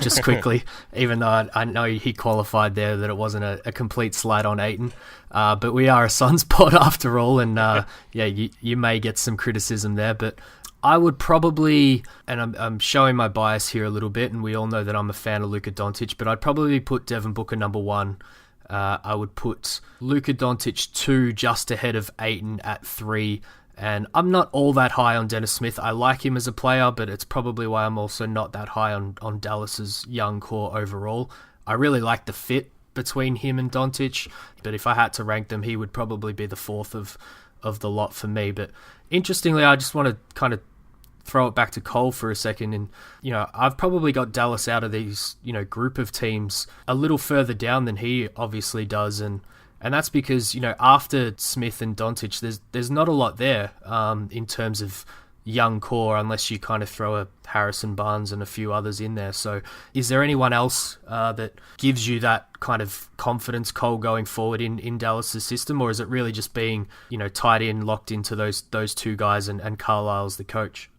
just quickly, even though I know he qualified there that it wasn't a complete slight on Ayton. But we are a Suns pod after all, and you may get some criticism there, but I would probably, and I'm showing my bias here a little bit, and we all know that I'm a fan of Luka Doncic, but I'd probably put Devin Booker number 1. I would put Luka Doncic 2 just ahead of Ayton at 3, and I'm not all that high on Dennis Smith. I like him as a player, but it's probably why I'm also not that high on Dallas's young core overall. I really like the fit between him and Doncic, but if I had to rank them, he would probably be the 4th of the lot for me. But interestingly, I just want to kind of throw it back to Cole for a second, and I've probably got Dallas out of these group of teams a little further down than he obviously does, and that's because after Smith and Doncic, there's not a lot there in terms of young core, unless you kind of throw a Harrison Barnes and a few others in there. So is there anyone else that gives you that kind of confidence, Cole, going forward in Dallas' system, or is it really just being tied in, locked into those 2 guys and Carlisle's the coach?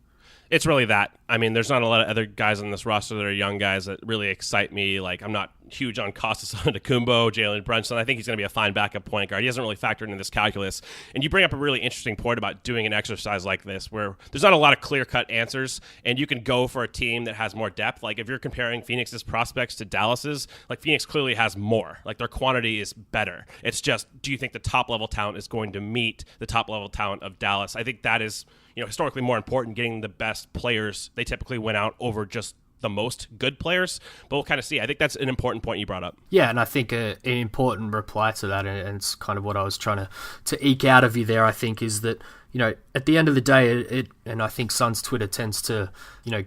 It's really that. I mean, there's not a lot of other guys on this roster that are young guys that really excite me. Like, I'm not huge on Kostas Antetokounmpo, Jalen Brunson. I think he's going to be a fine backup point guard. He hasn't really factored into this calculus. And you bring up a really interesting point about doing an exercise like this where there's not a lot of clear-cut answers, and you can go for a team that has more depth. Like, if you're comparing Phoenix's prospects to Dallas's, like, Phoenix clearly has more. Like, their quantity is better. It's just, do you think the top-level talent is going to meet the top-level talent of Dallas? I think that is historically more important, getting the best players. They typically win out over just the most good players, but we'll kind of see. I think that's an important point you brought up. Yeah, and I think an important reply to that, and it's kind of what I was trying to eke out of you there, I think, is that, at the end of the day, and I think Suns Twitter tends to,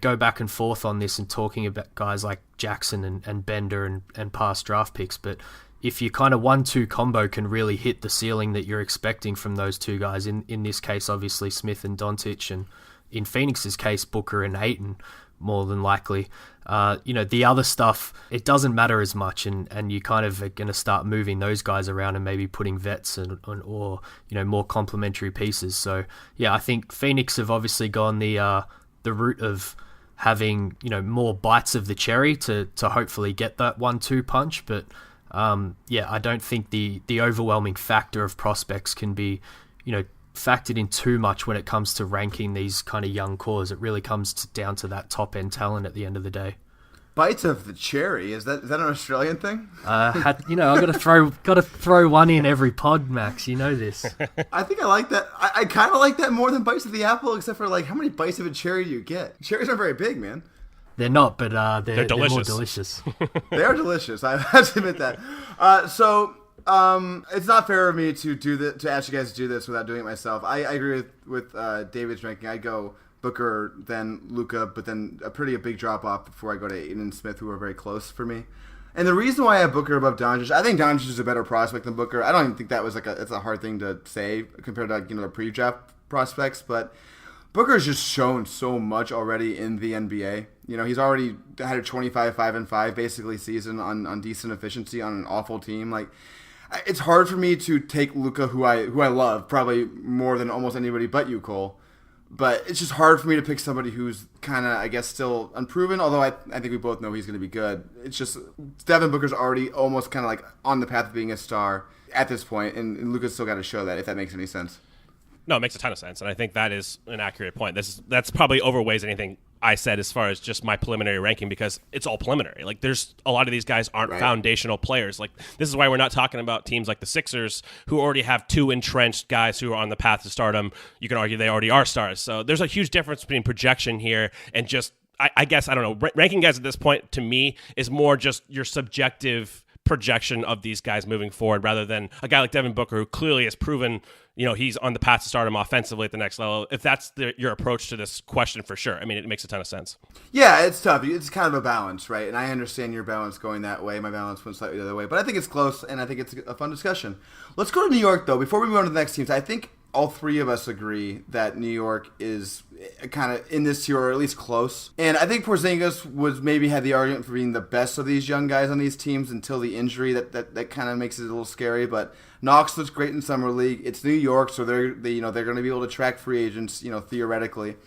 go back and forth on this and talking about guys like Jackson and Bender and past draft picks, but if your kind of 1-2 combo can really hit the ceiling that you're expecting from those 2 guys, in this case, obviously Smith and Doncic, and in Phoenix's case, Booker and Ayton, more than likely, the other stuff, it doesn't matter as much, and you kind of are going to start moving those guys around and maybe putting vets or more complementary pieces. So yeah, I think Phoenix have obviously gone the route of having more bites of the cherry to hopefully get that 1-2 punch, but I don't think the overwhelming factor of prospects can be, factored in too much when it comes to ranking these kind of young cores. It really comes down to that top end talent at the end of the day. Bites of the cherry, is that an Australian thing? I've got to throw one in every pod, Max. You know this. I think I like that. I kind of like that more than bites of the apple, except for like how many bites of a cherry do you get? Cherries aren't very big, man. They're not, but they're delicious. They're more delicious. They are delicious. I have to admit that. So it's not fair of me to ask you guys to do this without doing it myself. I agree with David's ranking. I'd go Booker, then Luka, but then a big drop off before I go to Ayton and Smith, who are very close for me. And the reason why I have Booker above Doncic, I think Doncic is a better prospect than Booker. I don't even think that was it's a hard thing to say compared to the pre-draft prospects, but Booker's just shown so much already in the NBA. He's already had a 25-5-5 basically season on decent efficiency on an awful team. Like, it's hard for me to take Luka, who I love probably more than almost anybody but you, Cole. But it's just hard for me to pick somebody who's kind of, I guess, still unproven, although I think we both know he's going to be good. It's just Devin Booker's already almost kind of like on the path of being a star at this point, and Luka's still got to show that, if that makes any sense. No, it makes a ton of sense, and I think that is an accurate point. That's probably overweighs anything I said as far as just my preliminary ranking, because it's all preliminary. Like, there's a lot of these guys aren't foundational players. Like, this is why we're not talking about teams like the Sixers, who already have two entrenched guys who are on the path to stardom. You can argue they already are stars. So there's a huge difference between projection here and just, I guess, I don't know, ranking guys at this point to me is more just your subjective projection of these guys moving forward, rather than a guy like Devin Booker, who clearly has proven he's on the path to stardom offensively at the next level. If that's your approach to this question, for sure. I mean, it makes a ton of sense. Yeah, it's tough. It's kind of a balance, right? And I understand your balance going that way. My balance went slightly the other way. But I think it's close, and I think it's a fun discussion. Let's go to New York, though. Before we move on to the next teams, I think all three of us agree that New York is kind of in this tier, or at least close. And I think Porzingis was maybe had the argument for being the best of these young guys on these teams until the injury that kind of makes it a little scary. But Knox looks great in summer league. It's New York, so they're going to be able to track free agents, theoretically.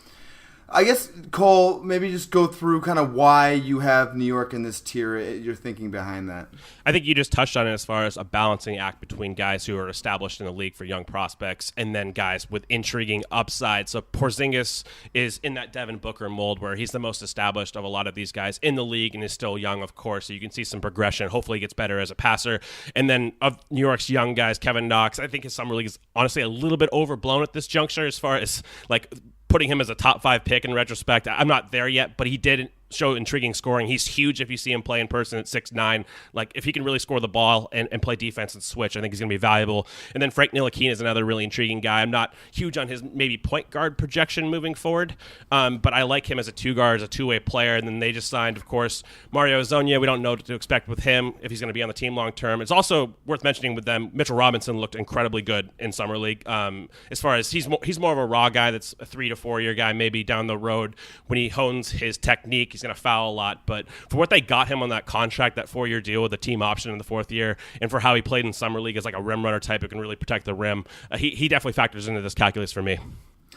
I guess, Cole, maybe just go through kind of why you have New York in this tier, your thinking behind that. I think you just touched on it as far as a balancing act between guys who are established in the league for young prospects and then guys with intriguing upside. So Porzingis is in that Devin Booker mold, where he's the most established of a lot of these guys in the league and is still young, of course. So you can see some progression. Hopefully he gets better as a passer. And then of New York's young guys, Kevin Knox, I think his summer league is honestly a little bit overblown at this juncture as far as like putting him as a top 5 pick in retrospect. I'm not there yet, but he did show intriguing scoring. He's huge if you see him play in person at 6'9". Like, if he can really score the ball and play defense and switch, I think he's going to be valuable. And then Frank Ntilikina is another really intriguing guy. I'm not huge on his maybe point guard projection moving forward, but I like him as a two guard, as a two-way player. And then they just signed, of course, Mario Hezonja. We don't know what to expect with him, if he's going to be on the team long term. It's also worth mentioning with them, Mitchell Robinson looked incredibly good in Summer League. As far as he's more of a raw guy that's a 3 to 4 year guy, maybe down the road when he hones his technique, he's going to foul a lot. But for what they got him on that contract, that 4-year deal with a team option in the 4th year, and for how he played in Summer League as like a rim runner type who can really protect the rim, he definitely factors into this calculus for me.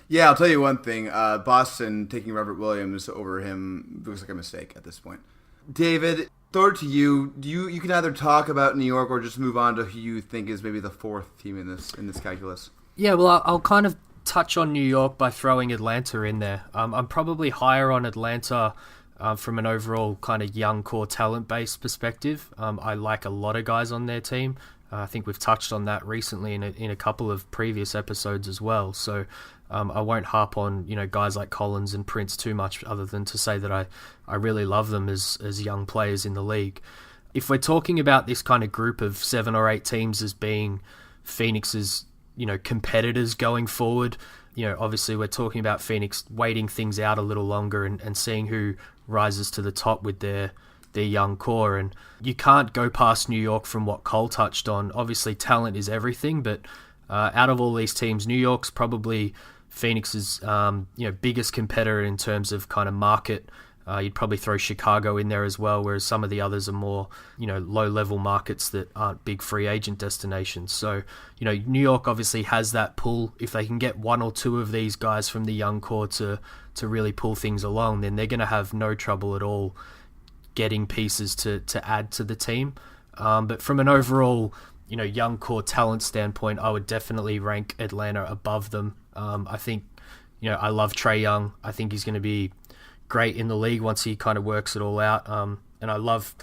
Yeah, I'll tell you one thing. Boston taking Robert Williams over him looks like a mistake at this point. David, throw it to you. You can either talk about New York or just move on to who you think is maybe the 4th team in this calculus. Yeah, well, I'll kind of touch on New York by throwing Atlanta in there. I'm probably higher on Atlanta from an overall kind of young core talent-based perspective. I like a lot of guys on their team. I think we've touched on that recently in a couple of previous episodes as well. So I won't harp on guys like Collins and Prince too much, other than to say that I really love them as young players in the league. If we're talking about this kind of group of 7 or 8 teams as being Phoenix's competitors going forward, obviously we're talking about Phoenix waiting things out a little longer and seeing who rises to the top with their young core. And you can't go past New York from what Cole touched on. Obviously talent is everything, but out of all these teams, New York's probably Phoenix's biggest competitor in terms of kind of market. You'd probably throw Chicago in there as well, whereas some of the others are more, low-level markets that aren't big free agent destinations. So, New York obviously has that pull. If they can get 1 or 2 of these guys from the young core to really pull things along, then they're going to have no trouble at all getting pieces to add to the team. But from an overall, young core talent standpoint, I would definitely rank Atlanta above them. I think, I love Trae Young. I think he's going to be great in the league once he kind of works it all out. And I love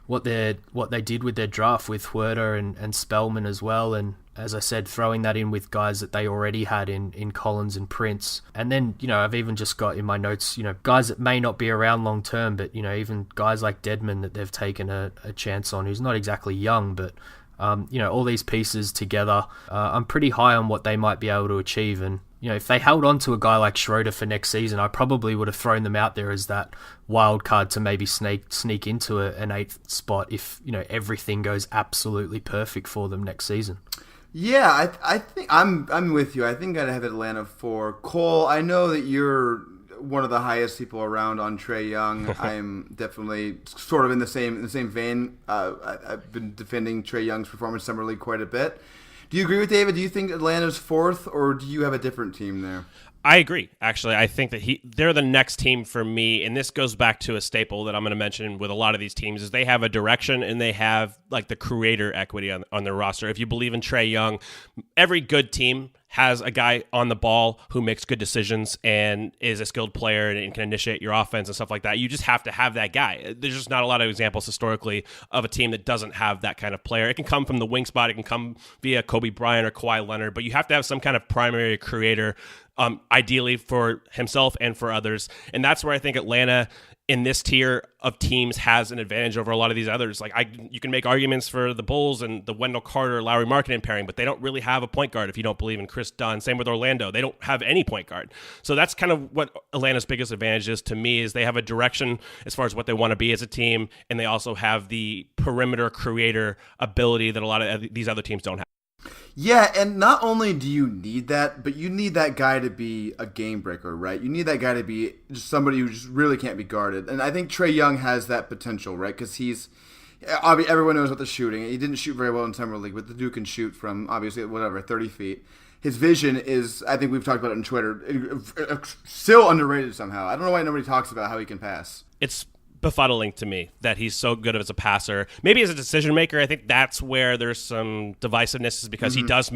what they did with their draft with Huerta and Spellman as well. And as I said, throwing that in with guys that they already had in Collins and Prince. And then, I've even just got in my notes, guys that may not be around long term, but, even guys like Dedmon that they've taken a chance on, who's not exactly young, but, all these pieces together, I'm pretty high on what they might be able to achieve. And if they held on to a guy like Schroeder for next season, I probably would have thrown them out there as that wild card to maybe sneak into an 8th spot if, everything goes absolutely perfect for them next season. Yeah, I think I'm with you. I think I'd have Atlanta 4. Cole, I know that you're one of the highest people around on Trae Young. I'm definitely sort of in the same vein. I've been defending Trae Young's performance summer league quite a bit. Do you agree with David? Do you think Atlanta's 4th, or do you have a different team there? I agree, actually. I think that they're the next team for me, and this goes back to a staple that I'm going to mention with a lot of these teams, is they have a direction and they have like the creator equity on their roster. If you believe in Trae Young, every good team has a guy on the ball who makes good decisions and is a skilled player and can initiate your offense and stuff like that. You just have to have that guy. There's just not a lot of examples historically of a team that doesn't have that kind of player. It can come from the wing spot. It can come via Kobe Bryant or Kawhi Leonard, but you have to have some kind of primary creator, ideally for himself and for others. And that's where I think Atlanta in this tier of teams has an advantage over a lot of these others. Like you can make arguments for the Bulls and the Wendell Carter, Lowry Markkanen pairing, but they don't really have a point guard if you don't believe in Chris Dunn. Same with Orlando. They don't have any point guard. So that's kind of what Atlanta's biggest advantage is to me, is they have a direction as far as what they want to be as a team, and they also have the perimeter creator ability that a lot of these other teams don't have. Yeah, and not only do you need that, but you need that guy to be a game breaker, right? You need that guy to be just somebody who just really can't be guarded. And I think Trae Young has that potential, right? Because everyone knows about the shooting. He didn't shoot very well in Summer League, but the dude can shoot from, obviously, 30 feet. His vision is, I think we've talked about it on Twitter, still underrated somehow. I don't know why nobody talks about how he can pass. It's befuddling to me that he's so good as a passer. Maybe as a decision maker, I think that's where there's some divisiveness, is because he does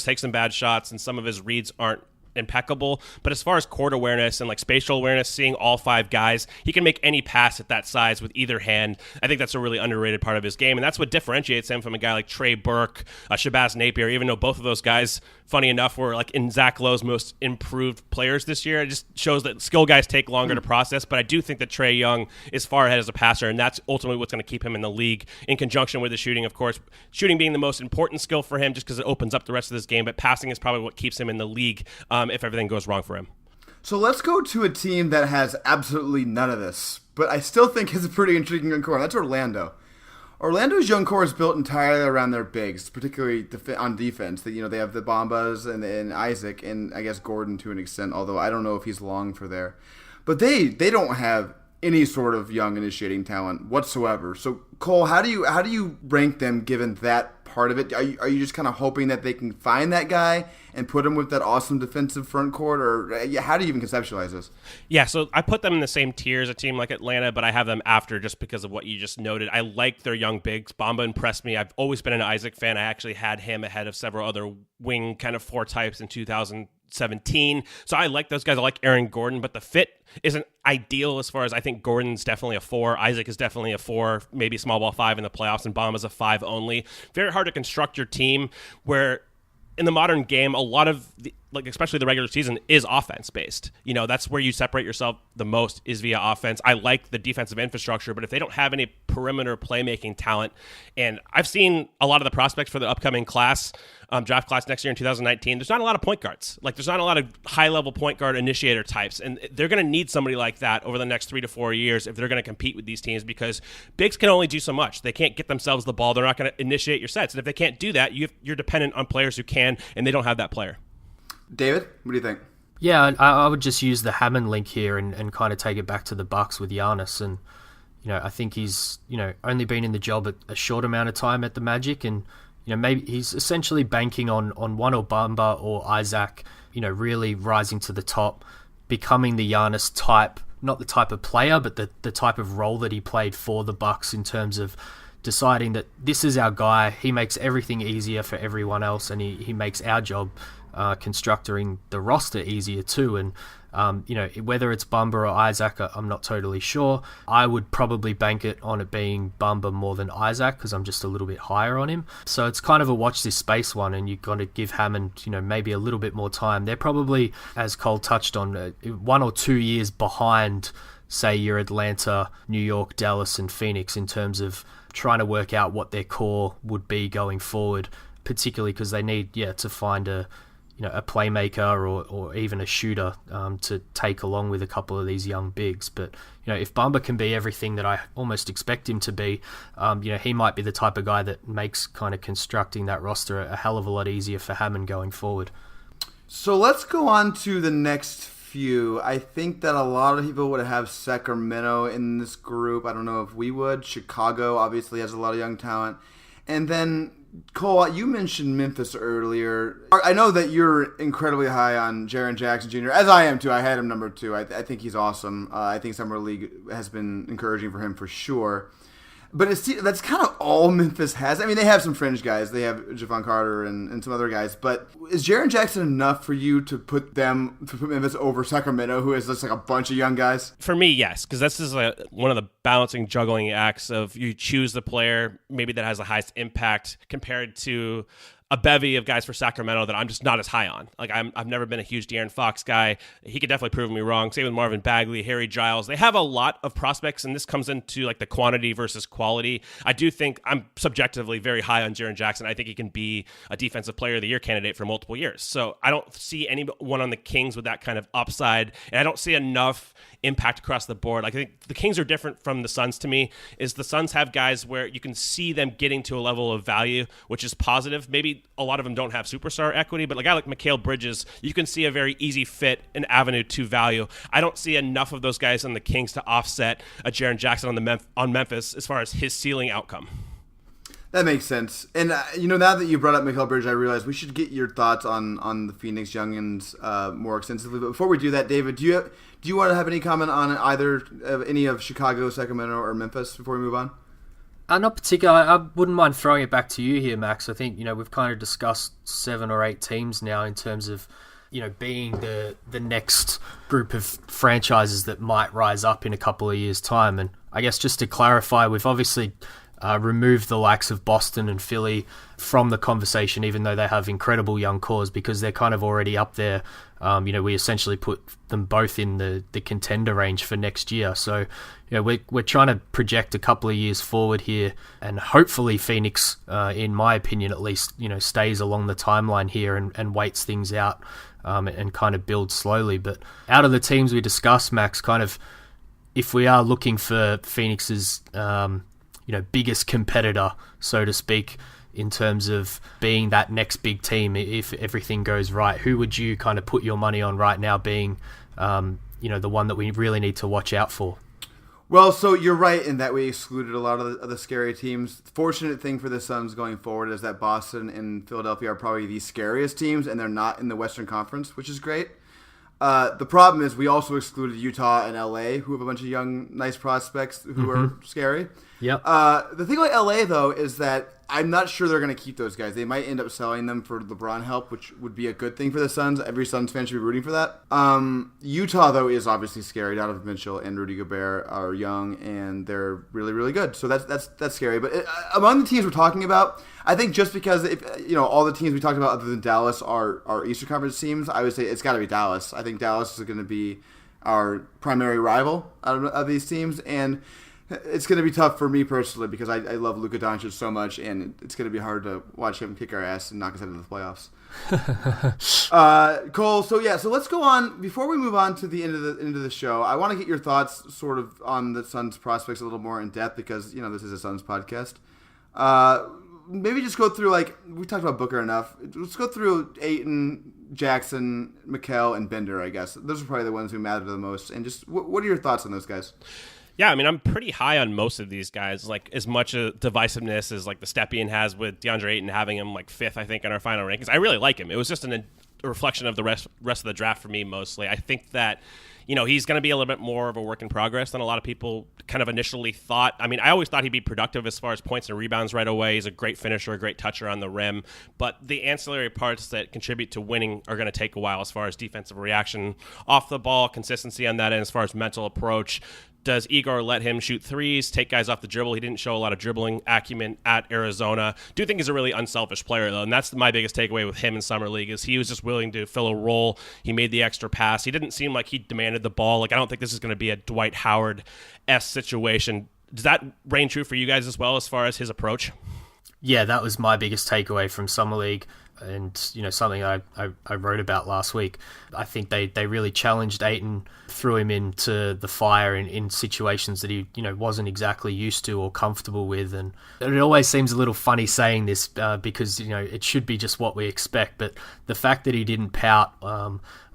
take some bad shots and some of his reads aren't impeccable. But as far as court awareness and like spatial awareness, seeing all 5 guys, he can make any pass at that size with either hand. I think that's a really underrated part of his game, and that's what differentiates him from a guy like Trey Burke, Shabazz Napier, even though both of those guys, funny enough, were like in Zach Lowe's most improved players this year. It just shows that skill guys take longer to process, but I do think that Trae Young is far ahead as a passer, and that's ultimately what's going to keep him in the league, in conjunction with the shooting, of course. Shooting being the most important skill for him just because it opens up the rest of this game, but passing is probably what keeps him in the league if everything goes wrong for him. So let's go to a team that has absolutely none of this, but I still think is a pretty intriguing young core. That's Orlando. Orlando's young core is built entirely around their bigs, particularly on defense. They have the Bombas and Isaac, and I guess Gordon to an extent, although I don't know if he's long for there. But they don't have any sort of young initiating talent whatsoever. So Cole, how do you rank them given that part of it? Are you just kind of hoping that they can find that guy and put him with that awesome defensive front court, or how do you even conceptualize this? Yeah, so I put them in the same tier as a team like Atlanta, but I have them after just because of what you just noted. I like their young bigs. Bamba impressed me. I've always been an Isaac fan. I actually had him ahead of several other wing kind of 4 types in 2017. So I like those guys. I like Aaron Gordon, but the fit isn't ideal as far as I think Gordon's definitely a 4. Isaac is definitely a 4, maybe small ball 5 in the playoffs, and Bamba's a 5 only. Very hard to construct your team where in the modern game, a lot of especially the regular season is offense based. That's where you separate yourself the most, is via offense. I like the defensive infrastructure, but if they don't have any perimeter playmaking talent, and I've seen a lot of the prospects for the upcoming class, draft class next year in 2019, there's not a lot of point guards. There's not a lot of high level point guard initiator types, and they're going to need somebody like that over the next 3 to 4 years if they're going to compete with these teams, because bigs can only do so much. They can't get themselves the ball. They're not going to initiate your sets, and if they can't do that, you're dependent on players who can, and they don't have that player. David, what do you think? Yeah, I would just use the Hammond link here and kind of take it back to the Bucks with Giannis. And, I think he's, only been in the job a short amount of time at the Magic. And, maybe he's essentially banking on one or Bamba or Isaac, really rising to the top, becoming the Giannis type, not the type of player, but the type of role that he played for the Bucks, in terms of deciding that this is our guy. He makes everything easier for everyone else, and he makes our job constructing the roster easier too. And whether it's Bamba or Isaac, I'm not totally sure. I would probably bank it on it being Bamba more than Isaac, because I'm just a little bit higher on him. So it's kind of a watch this space one, and you've got to give Hammond maybe a little bit more time. They're probably, as Cole touched on, 1 or 2 years behind, say, your Atlanta, New York, Dallas and Phoenix, in terms of trying to work out what their core would be going forward, particularly because they need to find a a playmaker or even a shooter to take along with a couple of these young bigs. But if Bamba can be everything that I almost expect him to be, he might be the type of guy that makes kind of constructing that roster a hell of a lot easier for Hammond going forward. So let's go on to the next few. I think that a lot of people would have Sacramento in this group. I don't know if we would. Chicago obviously has a lot of young talent. And then, Cole, you mentioned Memphis earlier. I know that you're incredibly high on Jaren Jackson Jr., as I am too. I had him number 2. I think he's awesome. I think Summer League has been encouraging for him for sure. But that's kind of all Memphis has. I mean, they have some fringe guys. They have Javon Carter and some other guys. But is Jaren Jackson enough for you to put Memphis over Sacramento, who has just like a bunch of young guys? For me, yes, because this is one of the balancing, juggling acts of you choose the player maybe that has the highest impact compared to a bevy of guys for Sacramento that I'm just not as high on. Like I've never been a huge De'Aaron Fox guy. He could definitely prove me wrong. Same with Marvin Bagley, Harry Giles. They have a lot of prospects, and this comes into like the quantity versus quality. I do think I'm subjectively very high on Jaren Jackson. I think he can be a defensive player of the year candidate for multiple years. So I don't see anyone on the Kings with that kind of upside, and I don't see enough impact across the board. Like I think the Kings are different from the Suns to me, is the Suns have guys where you can see them getting to a level of value, which is positive. Maybe a lot of them don't have superstar equity, but a guy like Mikal Bridges, you can see a very easy fit, an avenue to value. I don't see enough of those guys on the Kings to offset a Jaren Jackson on Memphis as far as his ceiling outcome. That makes sense. And, now that you brought up Mikal Bridges, I realized we should get your thoughts on the Phoenix Youngins more extensively. But before we do that, David, do you want to have any comment on any of Chicago, Sacramento, or Memphis before we move on? Not particularly. I wouldn't mind throwing it back to you here, Max. I think, we've kind of discussed 7 or 8 teams now in terms of, being the next group of franchises that might rise up in a couple of years' time. And I guess just to clarify, we've obviously removed the likes of Boston and Philly from the conversation, even though they have incredible young cores, because they're kind of already up there. We essentially put them both in the contender range for next year. So, we're trying to project a couple of years forward here, and hopefully Phoenix, in my opinion at least, stays along the timeline here and waits things out and kind of builds slowly. But out of the teams we discussed, Max, kind of if we are looking for Phoenix's biggest competitor, so to speak, in terms of being that next big team, if everything goes right, who would you kind of put your money on right now being, the one that we really need to watch out for? Well, so you're right in that we excluded a lot of the scary teams. Fortunate thing for the Suns going forward is that Boston and Philadelphia are probably the scariest teams, and they're not in the Western Conference, which is great. The problem is we also excluded Utah and LA, who have a bunch of young, nice prospects who are scary. Yep. The thing about LA, though, is that I'm not sure they're going to keep those guys. They might end up selling them for LeBron help, which would be a good thing for the Suns. Every Suns fan should be rooting for that. Utah, though, is obviously scary. Donovan Mitchell and Rudy Gobert are young, and they're really, really good. So that's scary. But among the teams we're talking about, I think just because all the teams we talked about other than Dallas are Eastern Conference teams, I would say it's got to be Dallas. I think Dallas is going to be our primary rival out of these teams, and it's going to be tough for me personally because I love Luka Doncic so much, and it's going to be hard to watch him kick our ass and knock us out of the playoffs. Cole, so let's go on. Before we move on to the end of the show, I want to get your thoughts sort of on the Suns prospects a little more in depth because this is a Suns podcast. Maybe just go through, we talked about Booker enough. Let's go through Ayton, Jackson, Mikal, and Bender, I guess. Those are probably the ones who matter the most. And just what are your thoughts on those guys? Yeah, I mean, I'm pretty high on most of these guys. As much divisiveness as the Stepien has with DeAndre Ayton having him 5th, I think, in our final rankings. I really like him. It was just a reflection of the rest of the draft for me mostly. I think that he's going to be a little bit more of a work in progress than a lot of people kind of initially thought. I mean, I always thought he'd be productive as far as points and rebounds right away. He's a great finisher, a great toucher on the rim. But the ancillary parts that contribute to winning are going to take a while as far as defensive reaction off the ball, consistency on that end, as far as mental approach. Does Igor let him shoot threes, take guys off the dribble? He didn't show a lot of dribbling acumen at Arizona. Do think he's a really unselfish player, though, and that's my biggest takeaway with him in Summer League is he was just willing to fill a role. He made the extra pass. He didn't seem like he demanded the ball. I don't think this is going to be a Dwight Howard-esque situation. Does that reign true for you guys as well as far as his approach? Yeah, that was my biggest takeaway from Summer League. and something I wrote about last week. I think they really challenged Ayton, threw him into the fire in situations that he wasn't exactly used to or comfortable with, and it always seems a little funny saying this because it should be just what we expect, but the fact that he didn't pout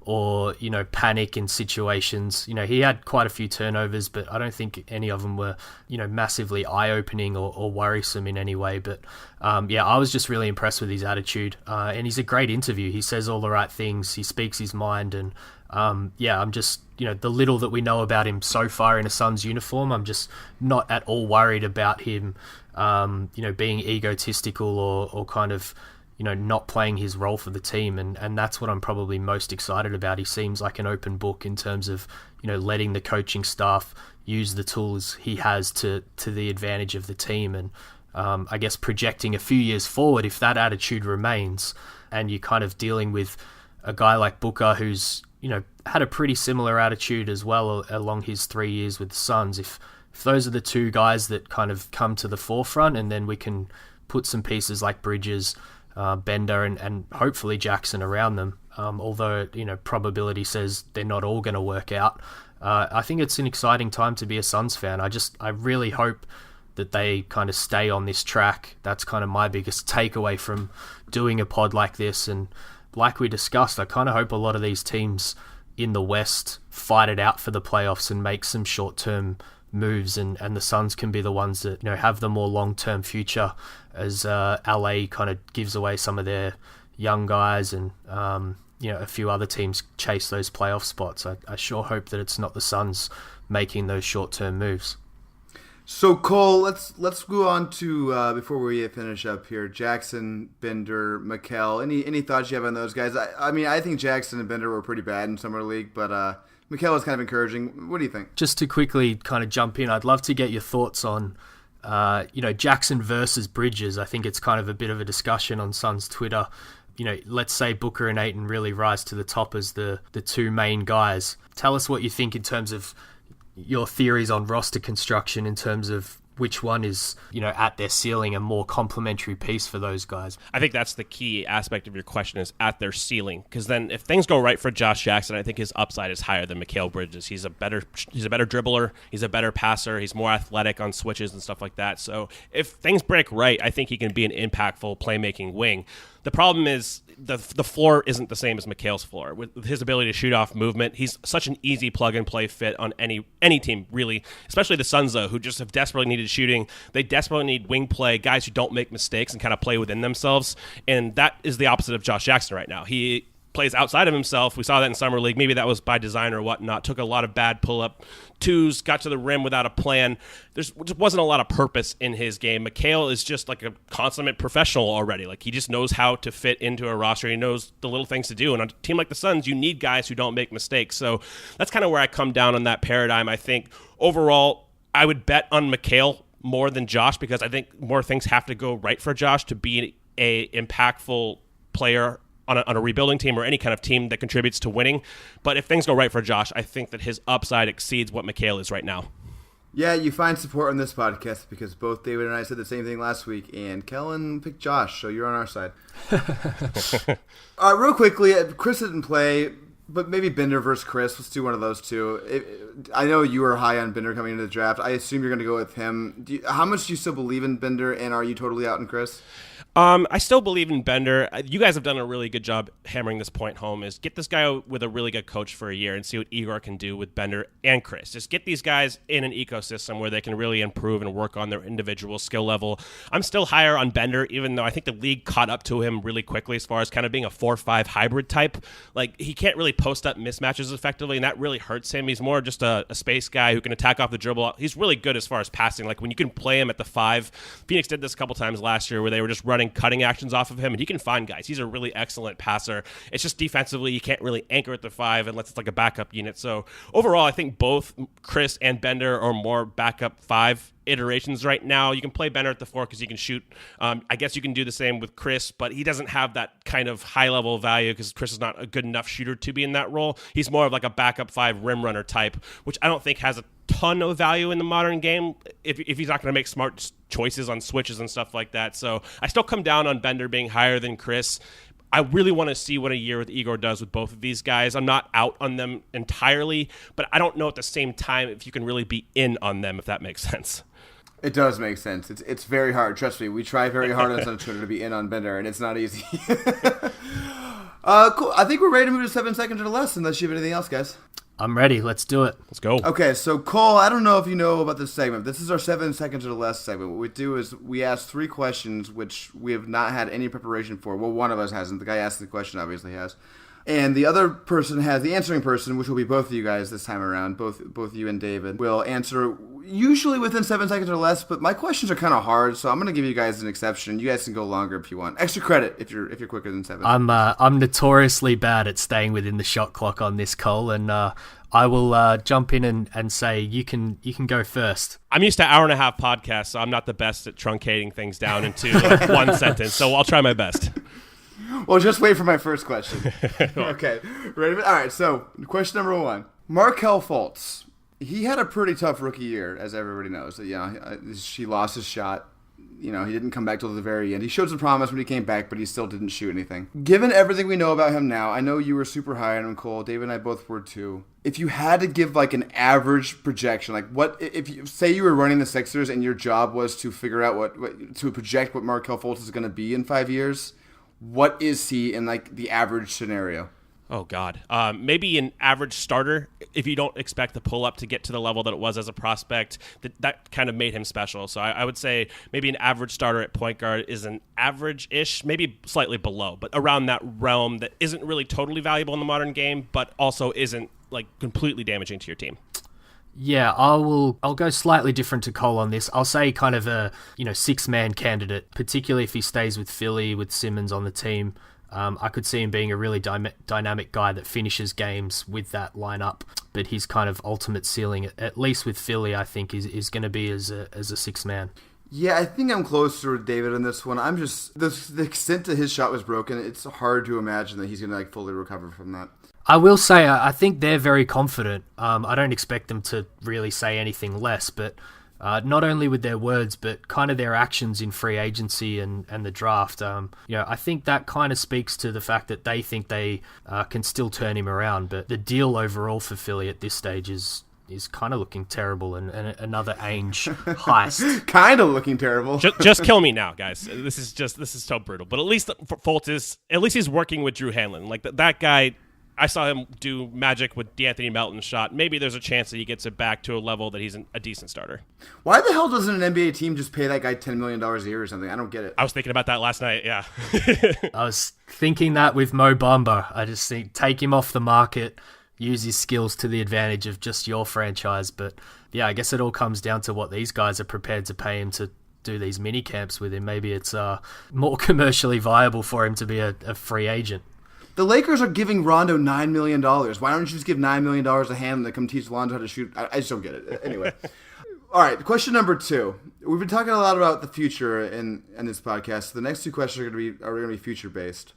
or panic in situations. He had quite a few turnovers, but I don't think any of them were massively eye-opening or worrisome in any way. But I was just really impressed with his attitude, and he's a great interview. He says all the right things, he speaks his mind, and I'm just the little that we know about him so far in a Suns uniform, I'm just not at all worried about him being egotistical or kind of not playing his role for the team, and that's what I'm probably most excited about. He seems like an open book in terms of letting the coaching staff use the tools he has to the advantage of the team, and I guess projecting a few years forward, if that attitude remains, and you're kind of dealing with a guy like Booker who's had a pretty similar attitude as well along his 3 years with the Suns. If those are the two guys that kind of come to the forefront, and then we can put some pieces like Bridges, Bender and hopefully Jackson around them, although probability says they're not all going to work out. I think it's an exciting time to be a Suns fan. I really hope that they kind of stay on this track. That's kind of my biggest takeaway from doing a pod like this, and like we discussed, I kind of hope a lot of these teams in the West fight it out for the playoffs and make some short-term moves, and the Suns can be the ones that have the more long-term future as LA kind of gives away some of their young guys, and a few other teams chase those playoff spots. I sure hope that it's not the Suns making those short-term moves. So Cole, let's go on to before we finish up here, Jackson, Bender, Mikal. Any thoughts you have on those guys? I mean, I think Jackson and Bender were pretty bad in Summer League, but Mikal was kind of encouraging. What do you think? Just to quickly kind of jump in, I'd love to get your thoughts on Jackson versus Bridges. I think it's kind of a bit of a discussion on Suns Twitter. Let's say Booker and Ayton really rise to the top as the two main guys. Tell us what you think in terms of your theories on roster construction, in terms of which one is, at their ceiling, a more complementary piece for those guys. I think that's the key aspect of your question, is at their ceiling. Because then if things go right for Josh Jackson, I think his upside is higher than Mikal Bridges. He's a better dribbler. He's a better passer. He's more athletic on switches and stuff like that. So if things break right, I think he can be an impactful playmaking wing. The problem is the floor isn't the same as Mikal's floor. With his ability to shoot off movement, he's such an easy plug-and-play fit on any team, really, especially the Suns, though, who just have desperately needed shooting. They desperately need wing play, guys who don't make mistakes and kind of play within themselves, and that is the opposite of Josh Jackson right now. He plays outside of himself. We saw that in Summer League. Maybe that was by design or whatnot. Took a lot of bad pull-up twos, got to the rim without a plan. There just wasn't a lot of purpose in his game. Mikal is just like a consummate professional already. Like, he just knows how to fit into a roster. He knows the little things to do. And on a team like the Suns, you need guys who don't make mistakes. So that's kind of where I come down on that paradigm. I think overall, I would bet on Mikal more than Josh, because I think more things have to go right for Josh to be a impactful player on a rebuilding team or any kind of team that contributes to winning. But if things go right for Josh, I think that his upside exceeds what Mikal is right now. Yeah, you find support on this podcast because both David and I said the same thing last week, and Kellen picked Josh, so you're on our side. Real quickly, Chris didn't play, but maybe Bender versus Chris. Let's do one of those two. I know you were high on Bender coming into the draft. I assume you're going to go with him. How much do you still believe in Bender, and are you totally out on Chris? I still believe in Bender. You guys have done a really good job hammering this point home, is get this guy with a really good coach for a year and see what Igor can do with Bender and Chris. Just get these guys in an ecosystem where they can really improve and work on their individual skill level. I'm still higher on Bender, even though I think the league caught up to him really quickly as far as kind of being a 4-5 hybrid type. Like, he can't really post up mismatches effectively, and that really hurts him. He's more just a space guy who can attack off the dribble. He's really good as far as passing. Like, when you can play him at the 5, Phoenix did this a couple times last year where they were just running cutting actions off of him, and he can find guys. He's a really excellent passer. It's just defensively, you can't really anchor at the 5 unless it's like a backup unit. So overall, I think both Chris and Bender are more backup 5 iterations right now. You can play Bender at the 4 because he can shoot. I guess you can do the same with Chris, but he doesn't have that kind of high-level value because Chris is not a good enough shooter to be in that role. He's more of like a backup 5 rim runner type, which I don't think has a ton of value in the modern game if he's not going to make smart choices on switches and stuff like that. So I still come down on Bender being higher than Chris, I really want to see what a year with Igor does with both of these guys. I'm not out on them entirely, but I don't know at the same time if you can really be in on them, if that makes sense. It does make sense. It's very hard. Trust me, we try very hard on Twitter to be in on Bender, and it's not easy. Cool. I think we're ready to move to 7 seconds or less, unless you have anything else, guys. I'm ready. Let's do it. Let's go. Okay, so Cole, I don't know if you know about this segment. This is our 7 seconds or less segment. What we do is we ask 3 questions, which we have not had any preparation for. Well, one of us hasn't. The guy asking the question obviously has. And the other person has, the answering person, which will be both of you guys this time around, both you and David, will answer usually within 7 seconds or less, but my questions are kind of hard, so I'm going to give you guys an exception. You guys can go longer if you want. Extra credit if you're quicker than 7. I'm notoriously bad at staying within the shot clock on this, Cole, and I will jump in and say you can go first. I'm used to hour-and-a-half podcasts, so I'm not the best at truncating things down into one sentence, so I'll try my best. Well, just wait for my first question. Okay, ready? All right, so question number 1. Markelle Fultz. He had a pretty tough rookie year, as everybody knows. She lost his shot. He didn't come back till the very end. He showed some promise when he came back, but he still didn't shoot anything. Given everything we know about him now, I know you were super high on him, Cole. David and I both were too. If you had to give like an average projection, like what if you say you were running the Sixers and your job was to figure out what to project what Markelle Fultz is going to be in 5 years, what is he in like the average scenario? Oh, God. Maybe an average starter, if you don't expect the pull-up to get to the level that it was as a prospect, that kind of made him special. So I would say maybe an average starter at point guard is an average-ish, maybe slightly below, but around that realm that isn't really totally valuable in the modern game, but also isn't like completely damaging to your team. Yeah, I'll go slightly different to Cole on this. I'll say kind of a 6-man candidate, particularly if he stays with Philly with Simmons on the team. I could see him being a really dynamic guy that finishes games with that lineup, but his kind of ultimate ceiling, at least with Philly, I think is going to be as a 6-man. Yeah, I think I'm closer to David on this one. I'm just the extent that his shot was broken. It's hard to imagine that he's going to like fully recover from that. I will say I think they're very confident. I don't expect them to really say anything less, but not only with their words, but kind of their actions in free agency and the draft. I think that kind of speaks to the fact that they think they can still turn him around. But the deal overall for Philly at this stage is kind of looking terrible and another Ainge heist. Kind of looking terrible. Just kill me now, guys. This is so brutal. But at least Fultz he's working with Drew Hanlon. Like that guy. I saw him do magic with D'Anthony Melton's shot. Maybe there's a chance that he gets it back to a level that he's a decent starter. Why the hell doesn't an NBA team just pay that guy $10 million a year or something? I don't get it. I was thinking about that last night, yeah. I was thinking that with Mo Bamba. I just think take him off the market, use his skills to the advantage of just your franchise. But yeah, I guess it all comes down to what these guys are prepared to pay him to do these mini camps with him. Maybe it's more commercially viable for him to be a free agent. The Lakers are giving Rondo $9 million. Why don't you just give $9 million a hand to come teach Lonzo how to shoot? I just don't get it. Anyway. All right, question number 2. We've been talking a lot about the future in this podcast. The next 2 questions are going to be future-based.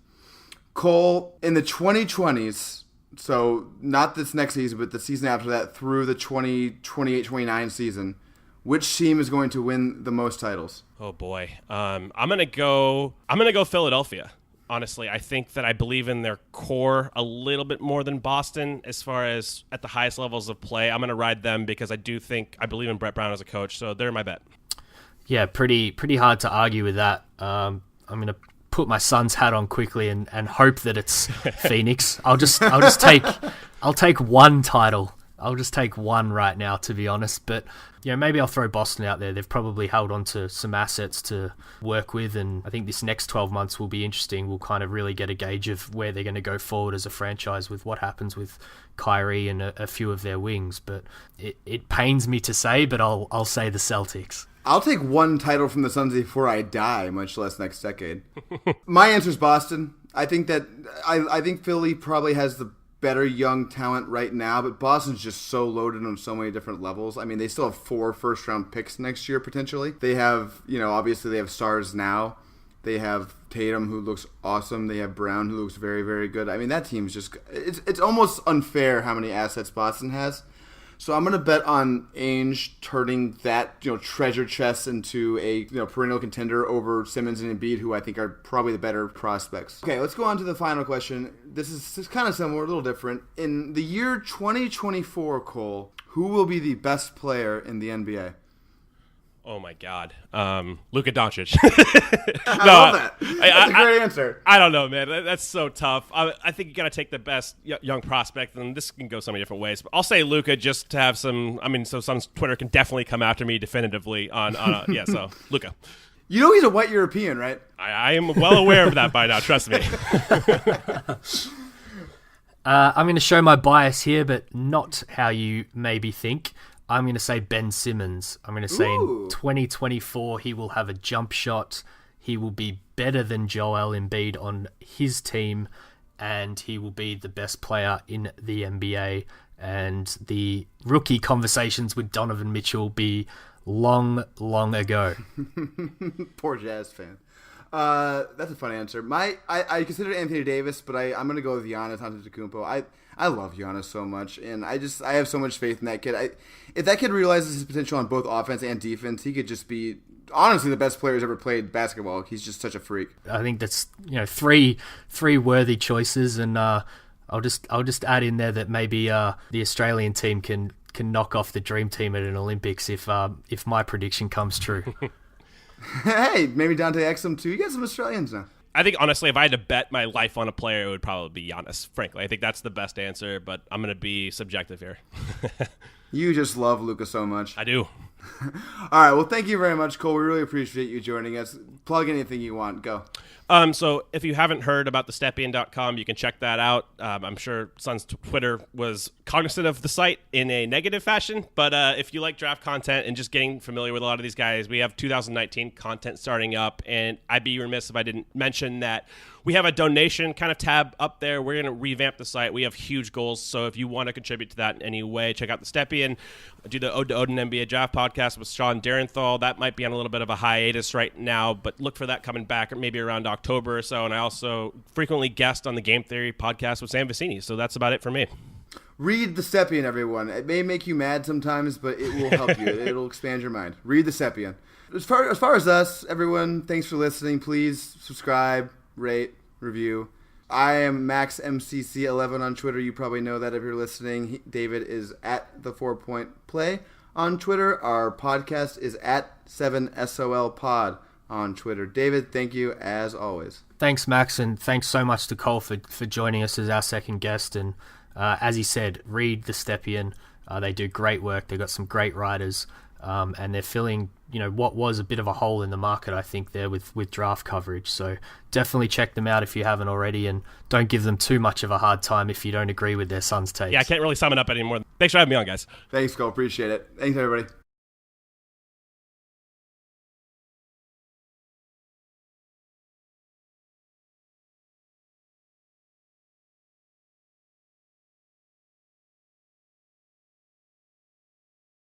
Cole, in the 2020s, so not this next season, but the season after that through the 2028-29 season, which team is going to win the most titles? Oh, boy. I'm going to go Philadelphia. Honestly, I think that I believe in their core a little bit more than Boston as far as at the highest levels of play. I'm going to ride them because I believe in Brett Brown as a coach, so they're my bet. Yeah, pretty hard to argue with that. I'm going to put my Suns hat on quickly and hope that it's Phoenix. I'll take one title. I'll just take one right now, to be honest. But maybe I'll throw Boston out there. They've probably held on to some assets to work with, and I think this next 12 months will be interesting. We'll kind of really get a gauge of where they're going to go forward as a franchise with what happens with Kyrie and a few of their wings. But it pains me to say, but I'll say the Celtics. I'll take one title from the Suns before I die, much less next decade. My answer is Boston. I think Philly probably has the better young talent right now, but Boston's just so loaded on so many different levels. I mean, they still have 4 first-round picks next year, potentially. They have, obviously they have stars now. They have Tatum, who looks awesome. They have Brown, who looks very, very good. I mean, that team's just, it's almost unfair how many assets Boston has. So I'm going to bet on Ainge turning that treasure chest into a perennial contender over Simmons and Embiid, who I think are probably the better prospects. Okay, let's go on to the final question. This is kind of similar, a little different. In the year 2024, Cole, who will be the best player in the NBA? Oh my God, Luka Doncic. I love that. That's a great answer. I don't know, man. That's so tough. I think you got to take the best young prospect, and this can go so many different ways. But I'll say Luka just to have some. I mean, so some Twitter can definitely come after me definitively on yeah. So Luka. You know he's a white European, right? I am well aware of that by now. Trust me. I'm going to show my bias here, but not how you maybe think. I'm going to say Ben Simmons. I'm going to say in 2024, he will have a jump shot. He will be better than Joel Embiid on his team, and he will be the best player in the NBA. And the rookie conversations with Donovan Mitchell will be long, long ago. Poor Jazz fan. That's a fun answer. I considered Anthony Davis, but I'm going to go with Giannis Antetokounmpo. I love Giannis so much, and I have so much faith in that kid. If that kid realizes his potential on both offense and defense, he could just be honestly the best player who's ever played basketball. He's just such a freak. I think that's three worthy choices, and I'll just add in there that maybe the Australian team can knock off the dream team at an Olympics if my prediction comes true. Hey, maybe Dante Exum too. You got some Australians now. I think, honestly, if I had to bet my life on a player, it would probably be Giannis, frankly. I think that's the best answer, but I'm going to be subjective here. You just love Luka so much. I do. All right, well, thank you very much, Cole. We really appreciate you joining us. Plug anything you want. Go. So if you haven't heard about thestepien.com, you can check that out. I'm sure Suns Twitter was cognizant of the site in a negative fashion, but if you like draft content and just getting familiar with a lot of these guys, we have 2019 content starting up, and I'd be remiss if I didn't mention that we have a donation kind of tab up there. We're going to revamp the site. We have huge goals, so if you want to contribute to that in any way, check out the Stepien. I do the Ode to Odin NBA Draft podcast with Sean Darenthal. That might be on a little bit of a hiatus right now, but look for that coming back maybe around October or so. And I also frequently guest on the Game Theory podcast with Sam Vecini. So that's about it for me. Read the Stepien, everyone. It may make you mad sometimes, but it will help you. It'll expand your mind. Read the Stepien. As far as us, everyone, thanks for listening. Please subscribe, rate, review. I am MaxMCC11 on Twitter. You probably know that if you're listening. David is at the 4 Point Play on Twitter. Our podcast is at 7SOL Pod on Twitter. David, thank you as always. Thanks, Max, and thanks so much to Cole for joining us as our second guest. And as he said, read the Stepien. They do great work. They've got some great writers, and they're filling what was a bit of a hole in the market, I think, there with draft coverage. So definitely check them out if you haven't already, and don't give them too much of a hard time if you don't agree with their Suns takes. Yeah, I can't really sum it up anymore. Thanks for having me on, guys. Thanks, Cole. Appreciate it. Thanks, everybody.